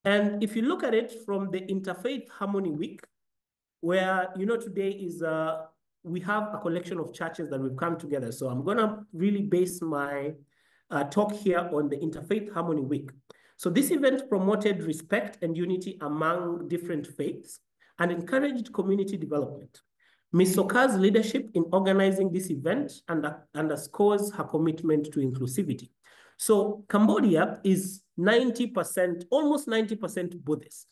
And if you look at it from the Interfaith Harmony Week, where, you know, today is, we have a collection of churches that we've come together. So I'm gonna really base my talk here on the Interfaith Harmony Week. So this event promoted respect and unity among different faiths and encouraged community development. Ms. Soka's leadership in organizing this event underscores her commitment to inclusivity. So Cambodia is 90%, almost 90% Buddhist.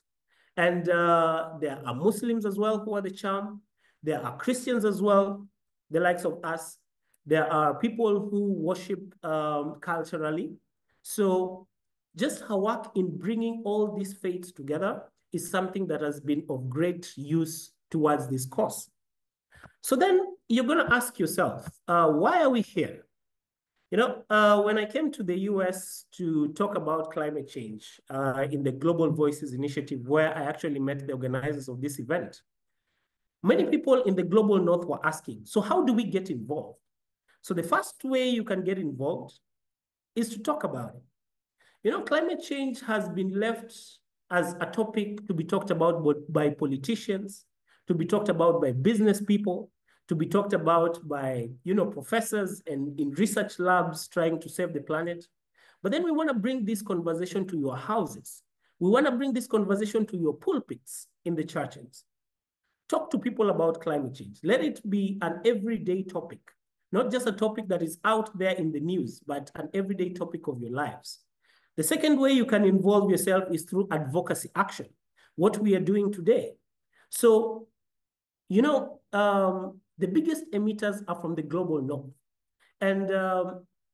And there are Muslims as well who are the charm. There are Christians as well, the likes of us. There are people who worship culturally. So just her work in bringing all these faiths together is something that has been of great use towards this cause. So then you're going to ask yourself, why are we here? You know, when I came to the US to talk about climate change in the Global Voices Initiative, where I actually met the organizers of this event, many people in the Global North were asking, so how do we get involved? So the first way you can get involved is to talk about it. You know, climate change has been left as a topic to be talked about by politicians, to be talked about by business people, to be talked about by, you know, professors and in research labs trying to save the planet. But then we want to bring this conversation to your houses. We want to bring this conversation to your pulpits in the churches. Talk to people about climate change. Let it be an everyday topic, not just a topic that is out there in the news, but an everyday topic of your lives. The second way you can involve yourself is through advocacy action, what we are doing today. So, you know, the biggest emitters are from the Global North. And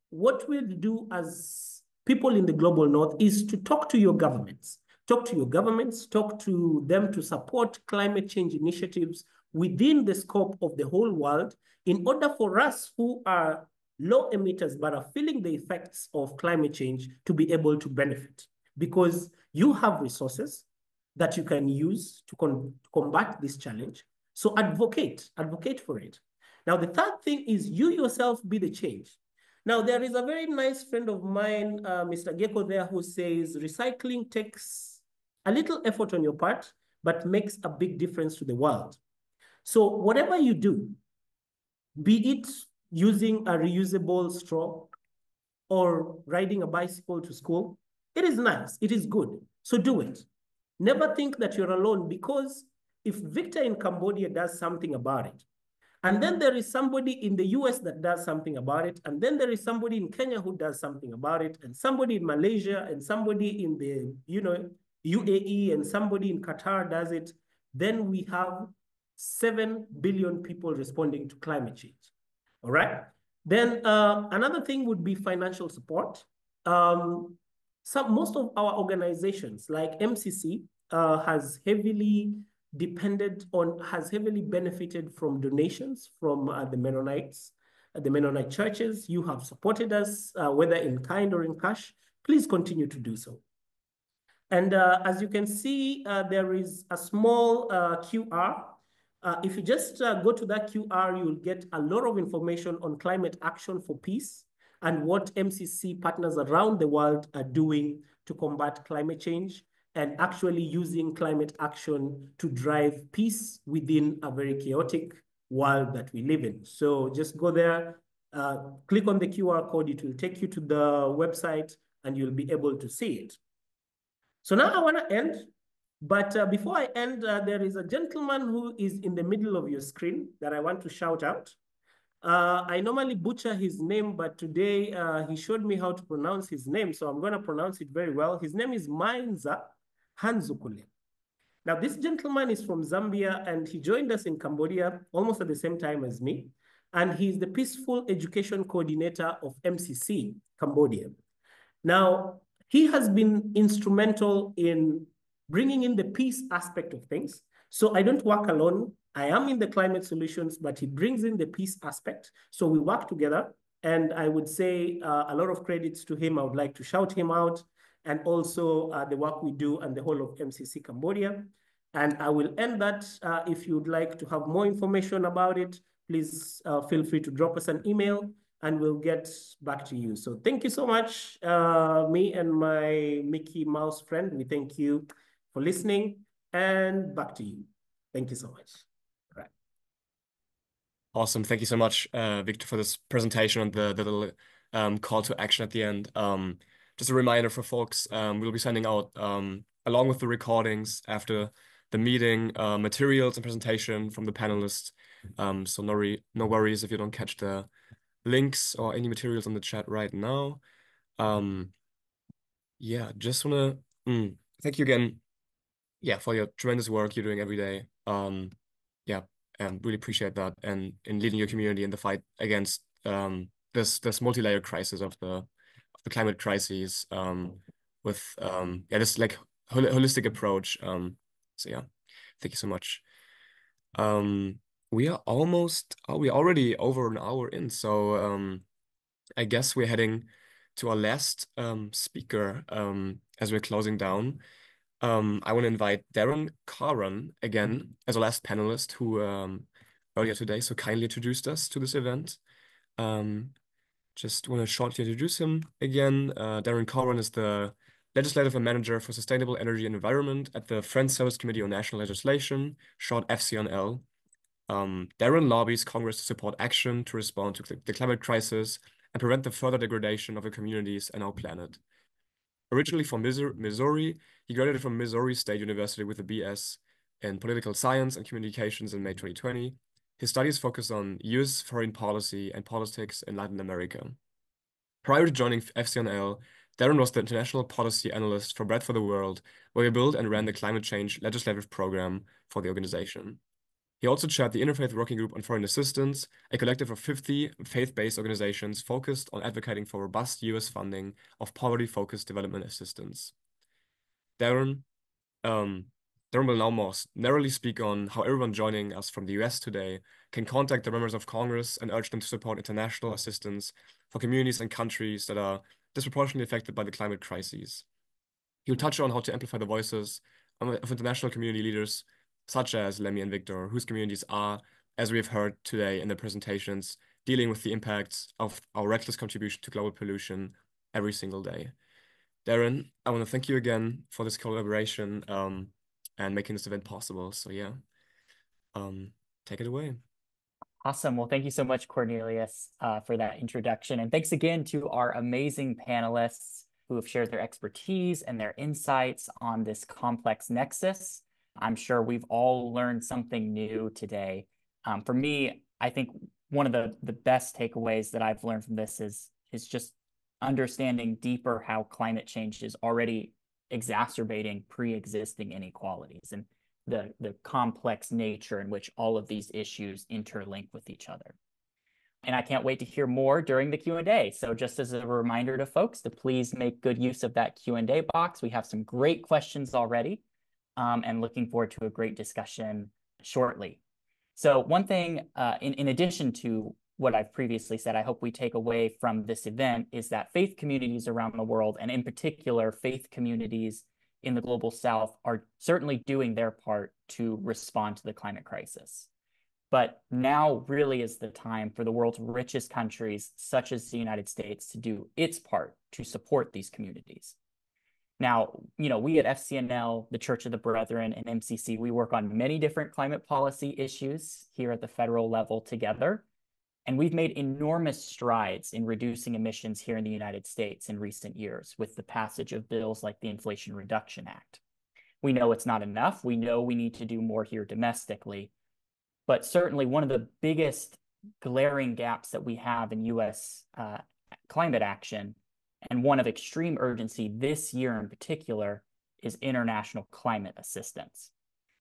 what we'll do as people in the Global North is to talk to your governments, talk to them to support climate change initiatives within the scope of the whole world in order for us who are low emitters but are feeling the effects of climate change to be able to benefit, because you have resources that you can use to combat this challenge. So advocate for it. Now, the third thing is you yourself be the change. Now, there is a very nice friend of mine, Mr. Gecko there, who says recycling takes a little effort on your part, but makes a big difference to the world. So whatever you do, be it using a reusable straw or riding a bicycle to school, it is nice, it is good. So do it. Never think that you're alone, because if Victor in Cambodia does something about it, And then there is somebody in the US that does something about it. And then there is somebody in Kenya who does something about it, and somebody in Malaysia, and somebody in the, UAE, and somebody in Qatar does it. Then we have 7 billion people responding to climate change. All right. Then another thing would be financial support. Most of our organizations like MCC has heavily benefited from donations from the Mennonites, the Mennonite churches. You have supported us, whether in kind or in cash. Please continue to do so. And as you can see, there is a small QR. If you just go to that QR, you'll get a lot of information on climate action for peace and what MCC partners around the world are doing to combat climate change, and actually using climate action to drive peace within a very chaotic world that we live in. So just go there, click on the QR code, it will take you to the website and you'll be able to see it. So now I want to end, but before I end, there is a gentleman who is in the middle of your screen that I want to shout out. I normally butcher his name, but today he showed me how to pronounce his name, so I'm going to pronounce it very well. His name is Mainza Hanzukule. Now, this gentleman is from Zambia, and he joined us in Cambodia almost at the same time as me, and he's the Peaceful Education Coordinator of MCC Cambodia. Now, he has been instrumental in bringing in the peace aspect of things. So I don't work alone. I am in the climate solutions, but he brings in the peace aspect. So we work together, and I would say a lot of credits to him. I would like to shout him out, and also the work we do and the whole of MCC Cambodia. And I will end that. If you'd like to have more information about it, please feel free to drop us an email and we'll get back to you. So thank you so much. Me and my Mickey Mouse friend, we thank you for listening, and back to you. Thank you so much. All right. Awesome. Thank you so much, Victor, for this presentation and the little call to action at the end. Just a reminder for folks, we'll be sending out, along with the recordings after the meeting, materials and presentation from the panelists. So no worries if you don't catch the links or any materials on the chat right now. Yeah, just wanna thank you again, for your tremendous work you're doing every day. Really appreciate that, and in leading your community in the fight against this multi-layered crisis of the climate crises, with this like holistic approach. So yeah, thank you so much. We're already over an hour in, so I guess we're heading to our last speaker as we're closing down. I want to invite Daren Caughron again as our last panelist, who earlier today so kindly introduced us to this event. Just want to shortly introduce him again. Daren Caughron is the Legislative and Manager for Sustainable Energy and Environment at the Friends Service Committee on National Legislation, short FCNL. Daren lobbies Congress to support action to respond to the climate crisis and prevent the further degradation of our communities and our planet. Originally from Missouri, he graduated from Missouri State University with a BS in Political Science and Communications in May 2020. His studies focused on U.S. foreign policy and politics in Latin America. Prior to joining FCNL, Daren was the International Policy Analyst for Bread for the World, where he built and ran the climate change legislative program for the organization. He also chaired the Interfaith Working Group on Foreign Assistance, a collective of 50 faith-based organizations focused on advocating for robust U.S. funding of poverty-focused development assistance. Daren will now more narrowly speak on how everyone joining us from the US today can contact the members of Congress and urge them to support international assistance for communities and countries that are disproportionately affected by the climate crises. He will touch on how to amplify the voices of international community leaders such as Lemmy and Victor, whose communities are, as we have heard today in the presentations, dealing with the impacts of our reckless contribution to global pollution every single day. Daren, I want to thank you again for this collaboration and making this event possible. So yeah, take it away. Awesome. Well, thank you so much, Cornelius, for that introduction. And thanks again to our amazing panelists who have shared their expertise and their insights on this complex nexus. I'm sure we've all learned something new today. For me, I think one of the best takeaways that I've learned from this is just understanding deeper how climate change is already exacerbating pre-existing inequalities and the complex nature in which all of these issues interlink with each other. And I can't wait to hear more during the Q&A. So just as a reminder to folks to please make good use of that Q&A box. We have some great questions already, and looking forward to a great discussion shortly. So one thing, in addition to what I've previously said, I hope we take away from this event is that faith communities around the world, and in particular, faith communities in the Global South, are certainly doing their part to respond to the climate crisis. But now really is the time for the world's richest countries, such as the United States, to do its part to support these communities. Now, we at FCNL, the Church of the Brethren, and MCC, we work on many different climate policy issues here at the federal level together. And we've made enormous strides in reducing emissions here in the United States in recent years with the passage of bills like the Inflation Reduction Act. We know it's not enough. We know we need to do more here domestically. But certainly one of the biggest glaring gaps that we have in U.S. Climate action, and one of extreme urgency this year in particular, is international climate assistance.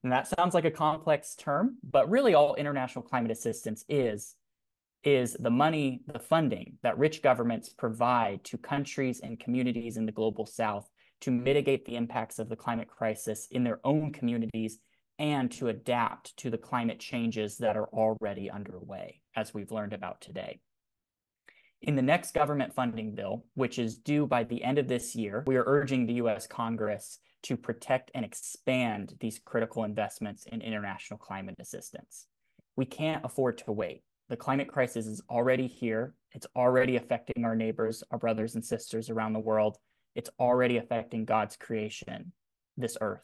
And that sounds like a complex term, but really all international climate assistance is the money, the funding that rich governments provide to countries and communities in the Global South to mitigate the impacts of the climate crisis in their own communities and to adapt to the climate changes that are already underway, as we've learned about today. In the next government funding bill, which is due by the end of this year, we are urging the U.S. Congress to protect and expand these critical investments in international climate assistance. We can't afford to wait. The climate crisis is already here. It's already affecting our neighbors, our brothers and sisters around the world. It's already affecting God's creation, this earth.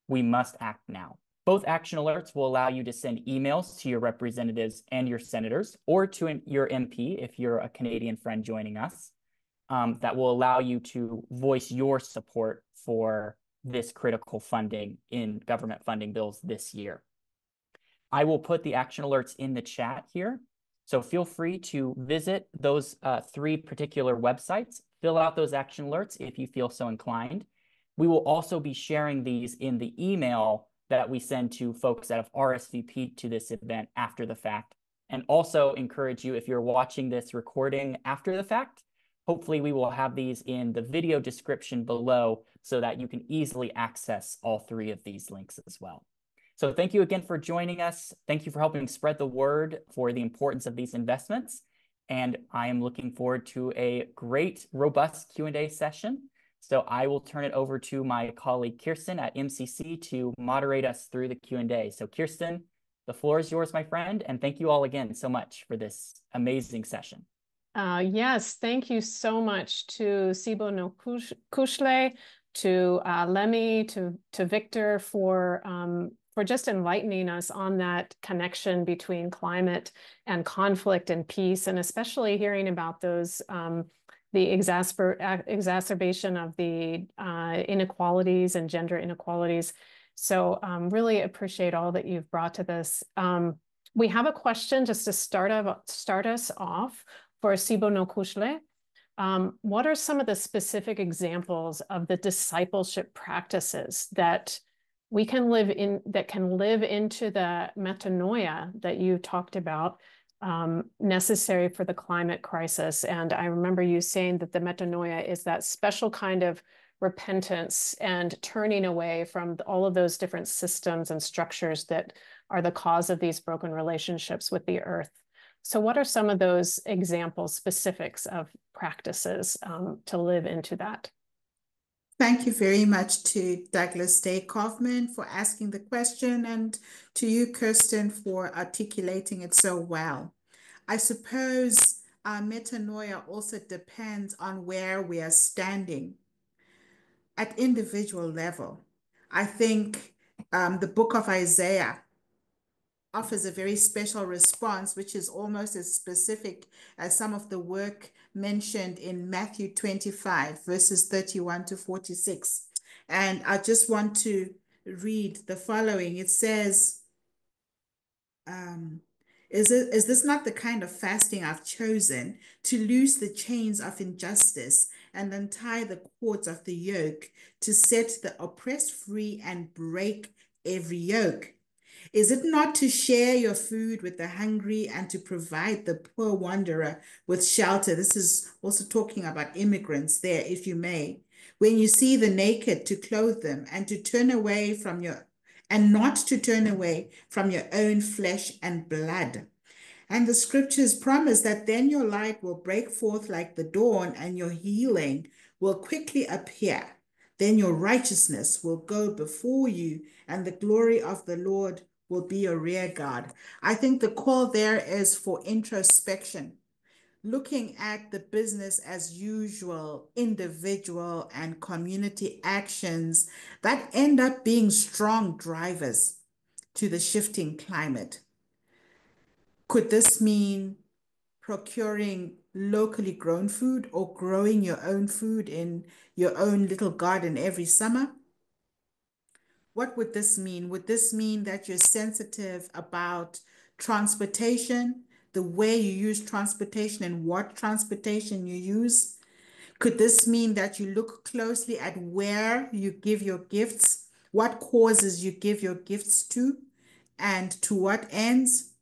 We must act now. Both action alerts will allow you to send emails to your representatives and your senators, or to your MP if you're a Canadian friend joining us, that will allow you to voice your support for this critical funding in government funding bills this year. I will put the action alerts in the chat here, so feel free to visit those 3 particular websites, fill out those action alerts if you feel so inclined. We will also be sharing these in the email that we send to folks that have RSVP'd to this event after the fact. And also encourage you, if you're watching this recording after the fact, hopefully we will have these in the video description below so that you can easily access all 3 of these links as well. So thank you again for joining us. Thank you for helping spread the word for the importance of these investments. And I am looking forward to a great, robust Q&A session. So I will turn it over to my colleague Kirsten at MCC to moderate us through the Q&A. So Kirsten, the floor is yours, my friend. And thank you all again so much for this amazing session. Yes, thank you so much to Sibonokuhle, to Lemmy, to Victor for just enlightening us on that connection between climate and conflict and peace, and especially hearing about those the exacerbation of the inequalities and gender inequalities. So really appreciate all that you've brought to this. We have a question just to start us off for Sibonokuhle. What are some of the specific examples of the discipleship practices that we can live in, that can live into the metanoia that you talked about, necessary for the climate crisis? And I remember you saying that the metanoia is that special kind of repentance and turning away from all of those different systems and structures that are the cause of these broken relationships with the earth. So what are some of those examples, specifics of practices to live into that? Thank you very much to Douglas Day Kaufman for asking the question, and to you, Kirsten, for articulating it so well. I suppose our metanoia also depends on where we are standing at individual level. I think the book of Isaiah offers a very special response, which is almost as specific as some of the work mentioned in Matthew 25, verses 31 to 46. And I just want to read the following. It says, Is this not the kind of fasting I've chosen, to loose the chains of injustice and untie the cords of the yoke, to set the oppressed free and break every yoke? Is it not to share your food with the hungry and to provide the poor wanderer with shelter? This is also talking about immigrants there, if you may. When you see the naked, to clothe them, and to turn away from your and not to turn away from your own flesh and blood. And the scriptures promise that then your light will break forth like the dawn, and your healing will quickly appear. Then your righteousness will go before you, and the glory of the Lord will be your rear guard. I think the call there is for introspection, looking at the business as usual, individual and community actions that end up being strong drivers to the shifting climate. Could this mean procuring locally grown food or growing your own food in your own little garden every summer? What would this mean? Would this mean that you're sensitive about transportation, the way you use transportation and what transportation you use? Could this mean that you look closely at where you give your gifts, what causes you give your gifts to, and to what ends?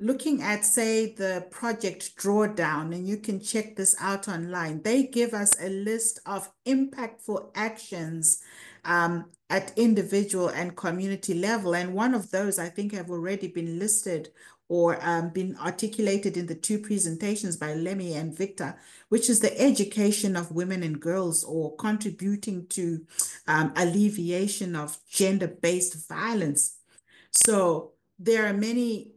Looking at, say, the project Drawdown, and you can check this out online, they give us a list of impactful actions at individual and community level. And one of those, I think, have already been listed or been articulated in the two presentations by Lemmy and Victor, which is the education of women and girls, or contributing to alleviation of gender-based violence. So there are many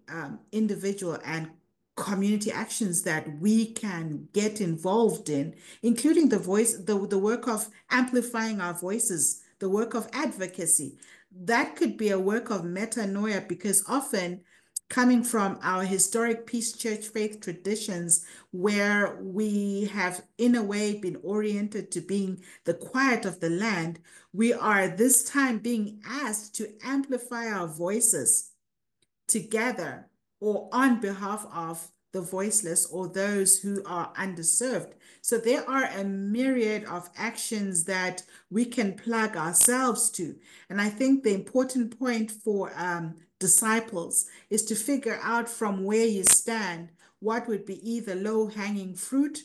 individual and community actions that we can get involved in, including the work of amplifying our voices, the work of advocacy. That could be a work of metanoia, because often, coming from our historic Peace Church faith traditions, where we have in a way been oriented to being the quiet of the land, we are this time being asked to amplify our voices together or on behalf of the voiceless or those who are underserved. So there are a myriad of actions that we can plug ourselves to. And I think the important point for disciples is to figure out from where you stand what would be either low-hanging fruit,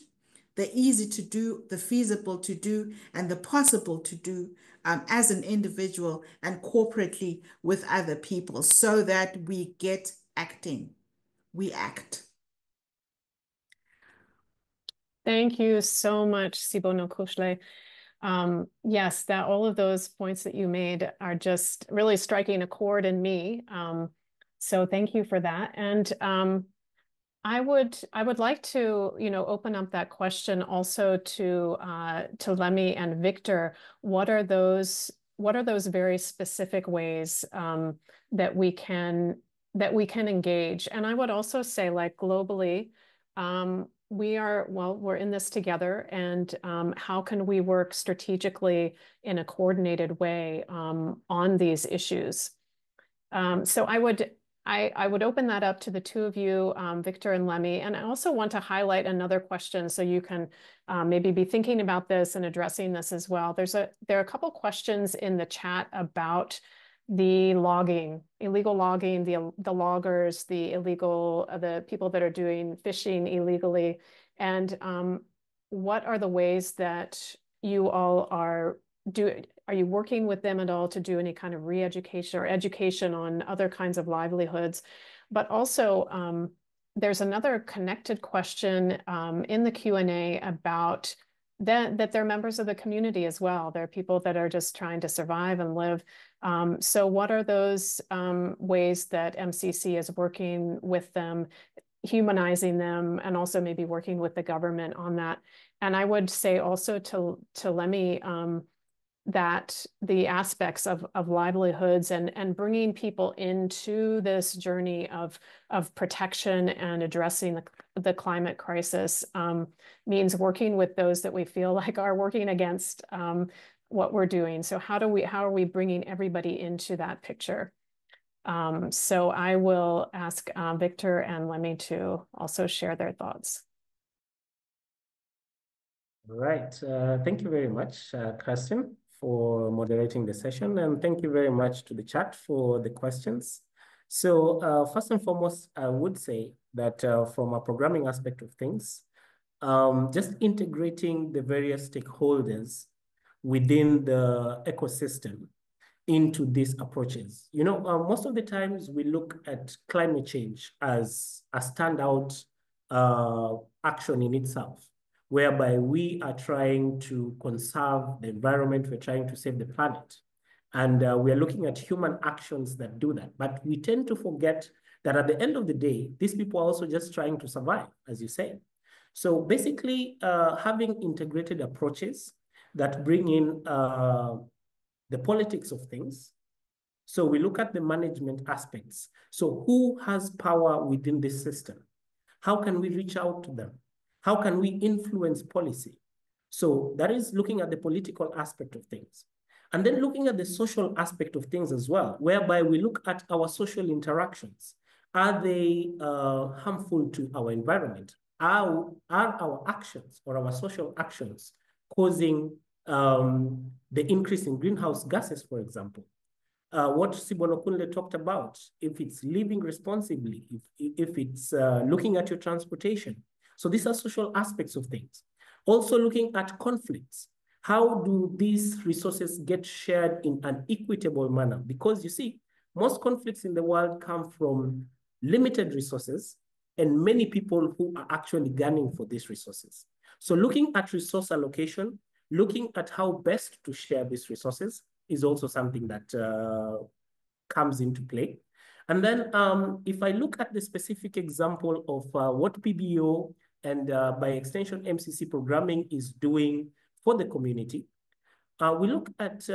the easy to do, the feasible to do, and the possible to do as an individual and corporately with other people, so that we get acting. We act. Thank you so much, Sibonokuhle. Yes, that all of those points that you made are just really striking a chord in me. So thank you for that. And I would like to, open up that question also to Lemmy and Victor. What are those very specific ways that we can engage? And I would also say, like, globally, we're in this together, and how can we work strategically in a coordinated way on these issues? So I would open that up to the two of you, Victor and Lemmy. And I also want to highlight another question, so you can maybe be thinking about this and addressing this as well. There are a couple questions in the chat about the logging, illegal logging, the loggers, the people that are doing fishing illegally, and what are the ways that you all are you working with them at all to do any kind of re-education or education on other kinds of livelihoods? But also, there's another connected question in the Q&A about that they're members of the community as well. They're people that are just trying to survive and live. So what are those ways that MCC is working with them, humanizing them, and also maybe working with the government on that? And I would say also to Lemmy, that the aspects of livelihoods and bringing people into this journey of protection and addressing the climate crisis means working with those that we feel like are working against what we're doing. So how are we bringing everybody into that picture? So I will ask Victor and Lemmy to also share their thoughts. All right. Thank you very much, Kirsten, for moderating the session. And thank you very much to the chat for the questions. So first and foremost, I would say that from a programming aspect of things, just integrating the various stakeholders within the ecosystem into these approaches. You know, most of the times we look at climate change as a standout action in itself, whereby we are trying to conserve the environment, we're trying to save the planet. And we are looking at human actions that do that. But we tend to forget that at the end of the day, these people are also just trying to survive, as you say. So basically, having integrated approaches that bring in the politics of things. So we look at the management aspects. So who has power within this system? How can we reach out to them? How can we influence policy? So that is looking at the political aspect of things. And then looking at the social aspect of things as well, whereby we look at our social interactions. Are they harmful to our environment? Are our actions or our social actions causing the increase in greenhouse gases, for example? What Sibonokuhle talked about, if it's living responsibly, if it's looking at your transportation. So these are social aspects of things. Also looking at conflicts. How do these resources get shared in an equitable manner? Because you see, most conflicts in the world come from limited resources and many people who are actually gunning for these resources. So looking at resource allocation, looking at how best to share these resources is also something that comes into play. And then if I look at the specific example of what PBO and by extension MCC programming is doing for the community, we look at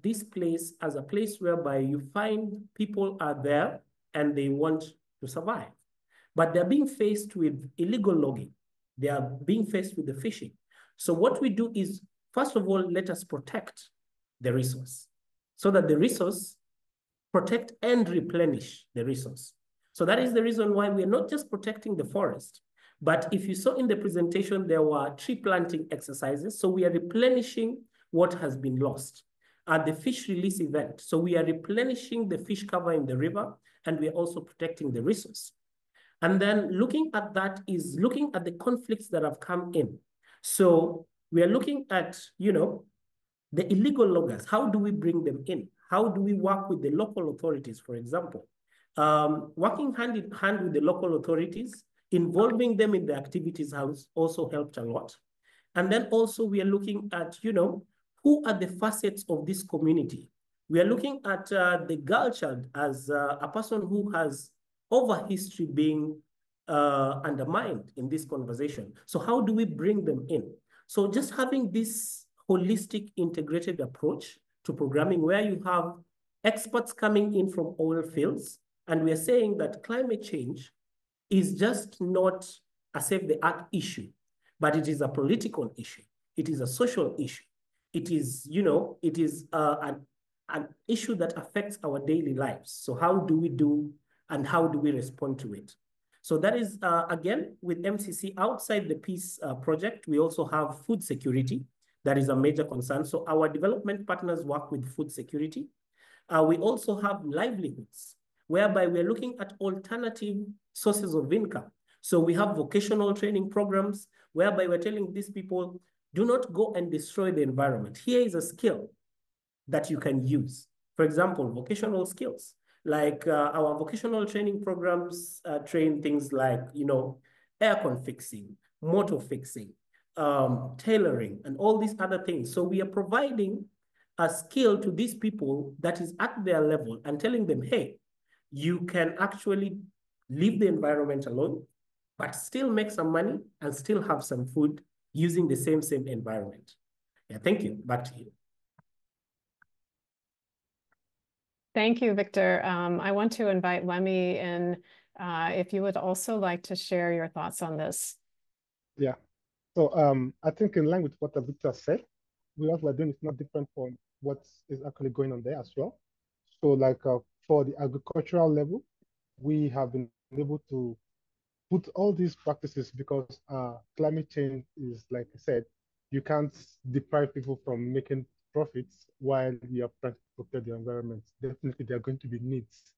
this place as a place whereby you find people are there and they want to survive, but they're being faced with illegal logging. They are being faced with the fishing. So what we do is, first of all, let us protect the resource so that the resource protect and replenish the resource. So that is the reason why we're not just protecting the forest, but if you saw in the presentation, there were tree planting exercises. So we are replenishing what has been lost. At the fish release event, so we are replenishing the fish cover in the river, and we are also protecting the resource. And then looking at that is looking at the conflicts that have come in. So we are looking at, you know, the illegal loggers. How do we bring them in? How do we work with the local authorities, for example? Working hand in hand with the local authorities, involving them in the activities has also helped a lot. And then also we are looking at, you know, who are the facets of this community? We are looking at the girl child as a person who has over history being undermined in this conversation. So how do we bring them in? So just having this holistic integrated approach to programming where you have experts coming in from all fields, and we are saying that climate change is just not a save-the-earth issue, but it is a political issue. It is a social issue. It is, you know, it is an issue that affects our daily lives. So how do we do and how do we respond to it? So that is, again, with MCC outside the peace project, we also have food security. That is a major concern. So our development partners work with food security. We also have livelihoods, whereby we're looking at alternative sources of income. So we have vocational training programs, whereby we're telling these people, do not go and destroy the environment. Here is a skill that you can use. For example, vocational skills. Like our vocational training programs train things like, you know, aircon fixing, motor fixing, tailoring, and all these other things. So we are providing a skill to these people that is at their level and telling them, hey, you can actually leave the environment alone, but still make some money and still have some food using the same environment. Yeah, thank you. Back to you. Thank you, Victor. I want to invite Lemmy in if you would also like to share your thoughts on this. Yeah. So I think in line with what Victor said, what we're doing is not different from what is actually going on there as well. So like for the agricultural level, we have been able to put all these practices because climate change is, like I said, you can't deprive people from making profits while you are trying to protect the environment. Definitely, there are going to be needs.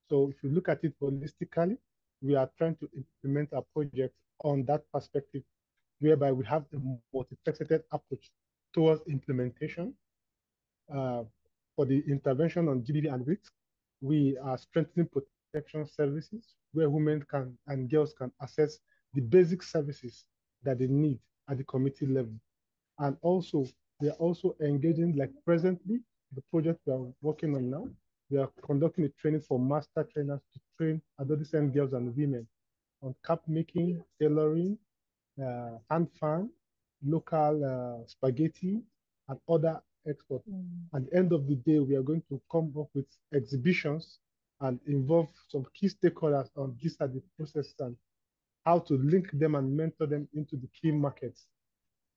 So if you look at it holistically, we are trying to implement a project on that perspective, whereby we have a multifaceted approach towards implementation. For the intervention on GBV and risk, we are strengthening protection services where women can and girls can access the basic services that they need at the community level. And also, we are also engaging, like presently, the project we are working on now, we are conducting a training for master trainers to train adolescent girls and women on cap making, tailoring, hand fan, local spaghetti, and other exports. At the end of the day, we are going to come up with exhibitions and involve some key stakeholders on these are the processes and how to link them and mentor them into the key markets,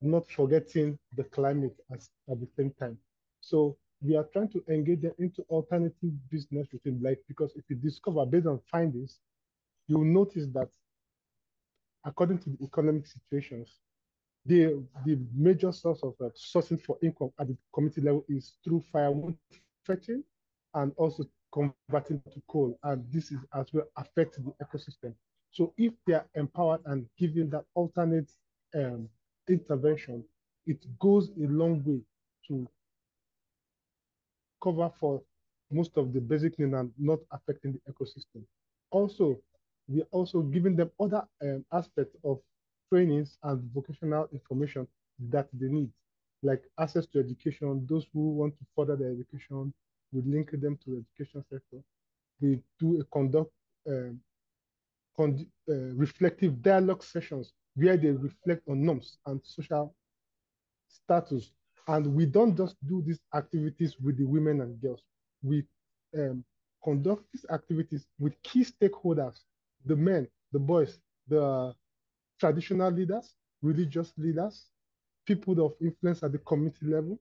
not forgetting the climate at the same time. So we are trying to engage them into alternative business within life, because if you discover based on findings, you'll notice that according to the economic situations, the major source of sourcing for income at the community level is through firewood fetching and also converting to coal. And this is as well affect the ecosystem. So if they are empowered and given that alternate intervention, it goes a long way to cover for most of the basic needs and not affecting the ecosystem. Also, we are also giving them other aspects of trainings and vocational information that they need, like access to education. Those who want to further their education, we link them to the education sector. We do reflective dialogue sessions where they reflect on norms and social status. And we don't just do these activities with the women and girls. We conduct these activities with key stakeholders, the men, the boys, the traditional leaders, religious leaders, people of influence at the community level,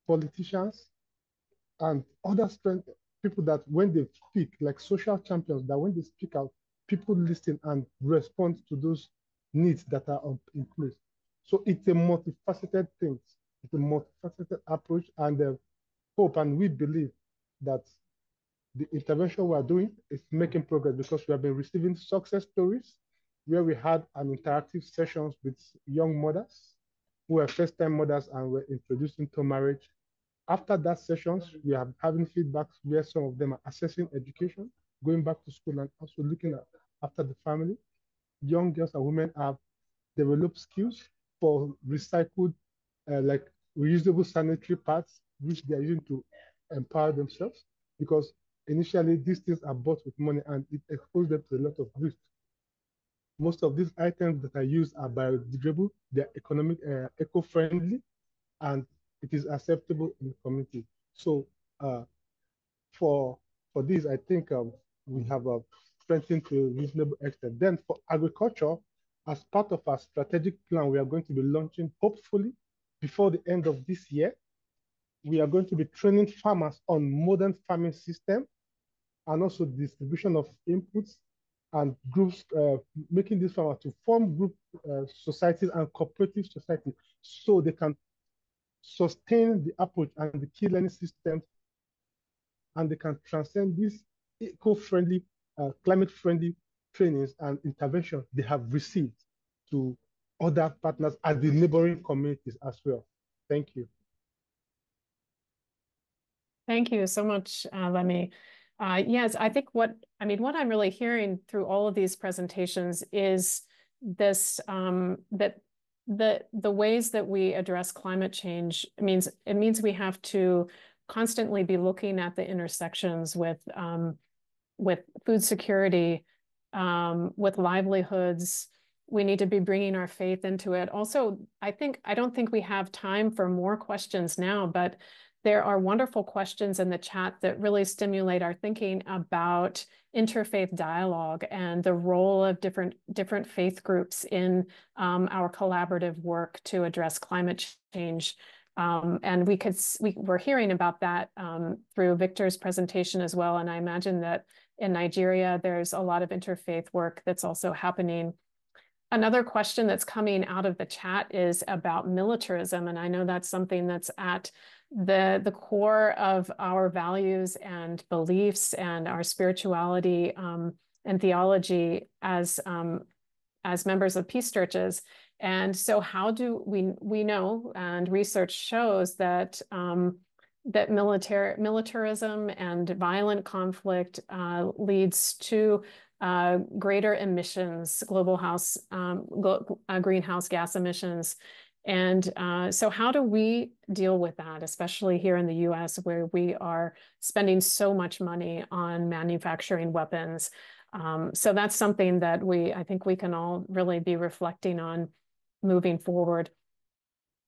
politicians, and other people that when they speak, like social champions, that when they speak out, people listen and respond to those needs that are in place. So it's a multifaceted thing. It's a multifaceted approach, and hope and we believe that the intervention we are doing is making progress, because we have been receiving success stories where we had an interactive sessions with young mothers who are first-time mothers and were introduced into marriage. After that sessions, we are having feedback where some of them are assessing education, going back to school, and also looking after the family. Young girls and women have developed skills for recycled, like reusable sanitary pads, which they are using to empower themselves, because initially these things are bought with money and it exposes them to a lot of risk. Most of these items that are used are biodegradable, they're economic, eco-friendly, and it is acceptable in the community. So for this, I think we have strengthened to a reasonable extent. Then for agriculture, as part of our strategic plan, we are going to be launching, hopefully, before the end of this year, we are going to be training farmers on modern farming system and also distribution of inputs and groups, making these farmers to form group societies and cooperative societies so they can sustain the approach and the key learning systems, and they can transcend these eco-friendly, climate-friendly trainings and interventions they have received to other partners at the neighboring communities as well. Thank you. Thank you so much, Lemmy. Yes, I think what I'm really hearing through all of these presentations is this, that the ways that we address climate change means we have to constantly be looking at the intersections with food security, with livelihoods. We need to be bringing our faith into it. Also, I don't think we have time for more questions now, but there are wonderful questions in the chat that really stimulate our thinking about interfaith dialogue and the role of different faith groups in our collaborative work to address climate change. And we're hearing about that through Victor's presentation as well. And I imagine that in Nigeria, there's a lot of interfaith work that's also happening. Another question that's coming out of the chat is about militarism. And I know that's something that's at the core of our values and beliefs and our spirituality and theology as members of peace churches. And so how do we know, and research shows that that militarism and violent conflict leads to greater emissions, greenhouse gas emissions. And so how do we deal with that, especially here in the US, where we are spending so much money on manufacturing weapons? So that's something that I think we can all really be reflecting on moving forward.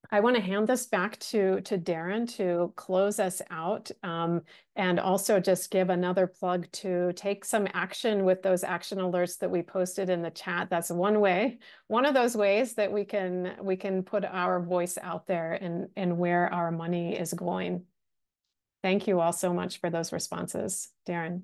I want to hand this back to Daren to close us out, and also just give another plug to take some action with those action alerts that we posted in the chat. That's one of those ways that we can put our voice out there in where our money is going. Thank you all so much for those responses, Daren.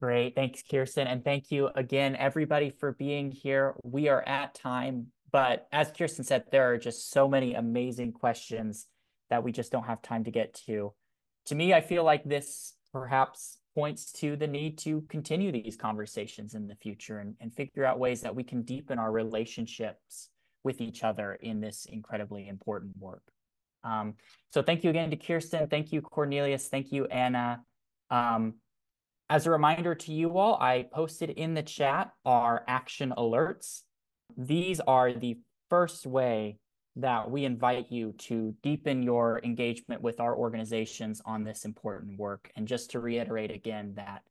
Great, thanks, Kirsten, and thank you again, everybody, for being here. We are at time. But as Kirsten said, there are just so many amazing questions that we just don't have time to get to. To me, I feel like this perhaps points to the need to continue these conversations in the future and figure out ways that we can deepen our relationships with each other in this incredibly important work. So thank you again to Kirsten. Thank you, Cornelius. Thank you, Anna. As a reminder to you all, I posted in the chat our action alerts. These are the first way that we invite you to deepen your engagement with our organizations on this important work. And just to reiterate again that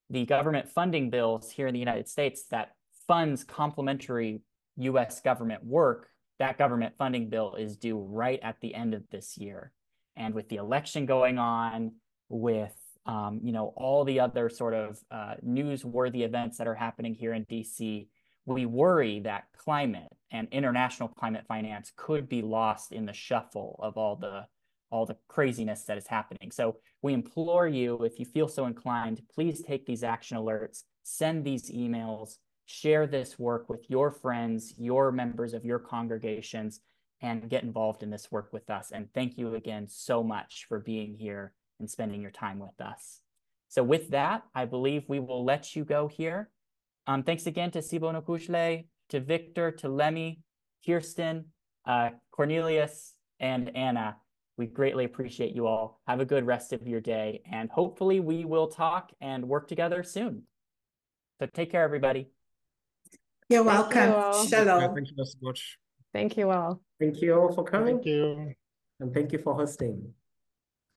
the government funding bills here in the United States that funds complementary US government work, that government funding bill is due right at the end of this year. And with the election going on, with all the other sort of newsworthy events that are happening here in DC, we worry that climate and international climate finance could be lost in the shuffle of all the craziness that is happening. So we implore you, if you feel so inclined, please take these action alerts, send these emails, share this work with your friends, your members of your congregations, and get involved in this work with us. And thank you again so much for being here and spending your time with us. So with that, I believe we will let you go here. Thanks again to Sibonokuhle, to Victor, to Lemmy, Kirsten, Cornelius, and Anna. We greatly appreciate you all. Have a good rest of your day, and hopefully we will talk and work together soon. So take care, everybody. You're welcome. Shalom. Thank you so much. Thank you all. Thank you all for coming. Thank you. And thank you for hosting.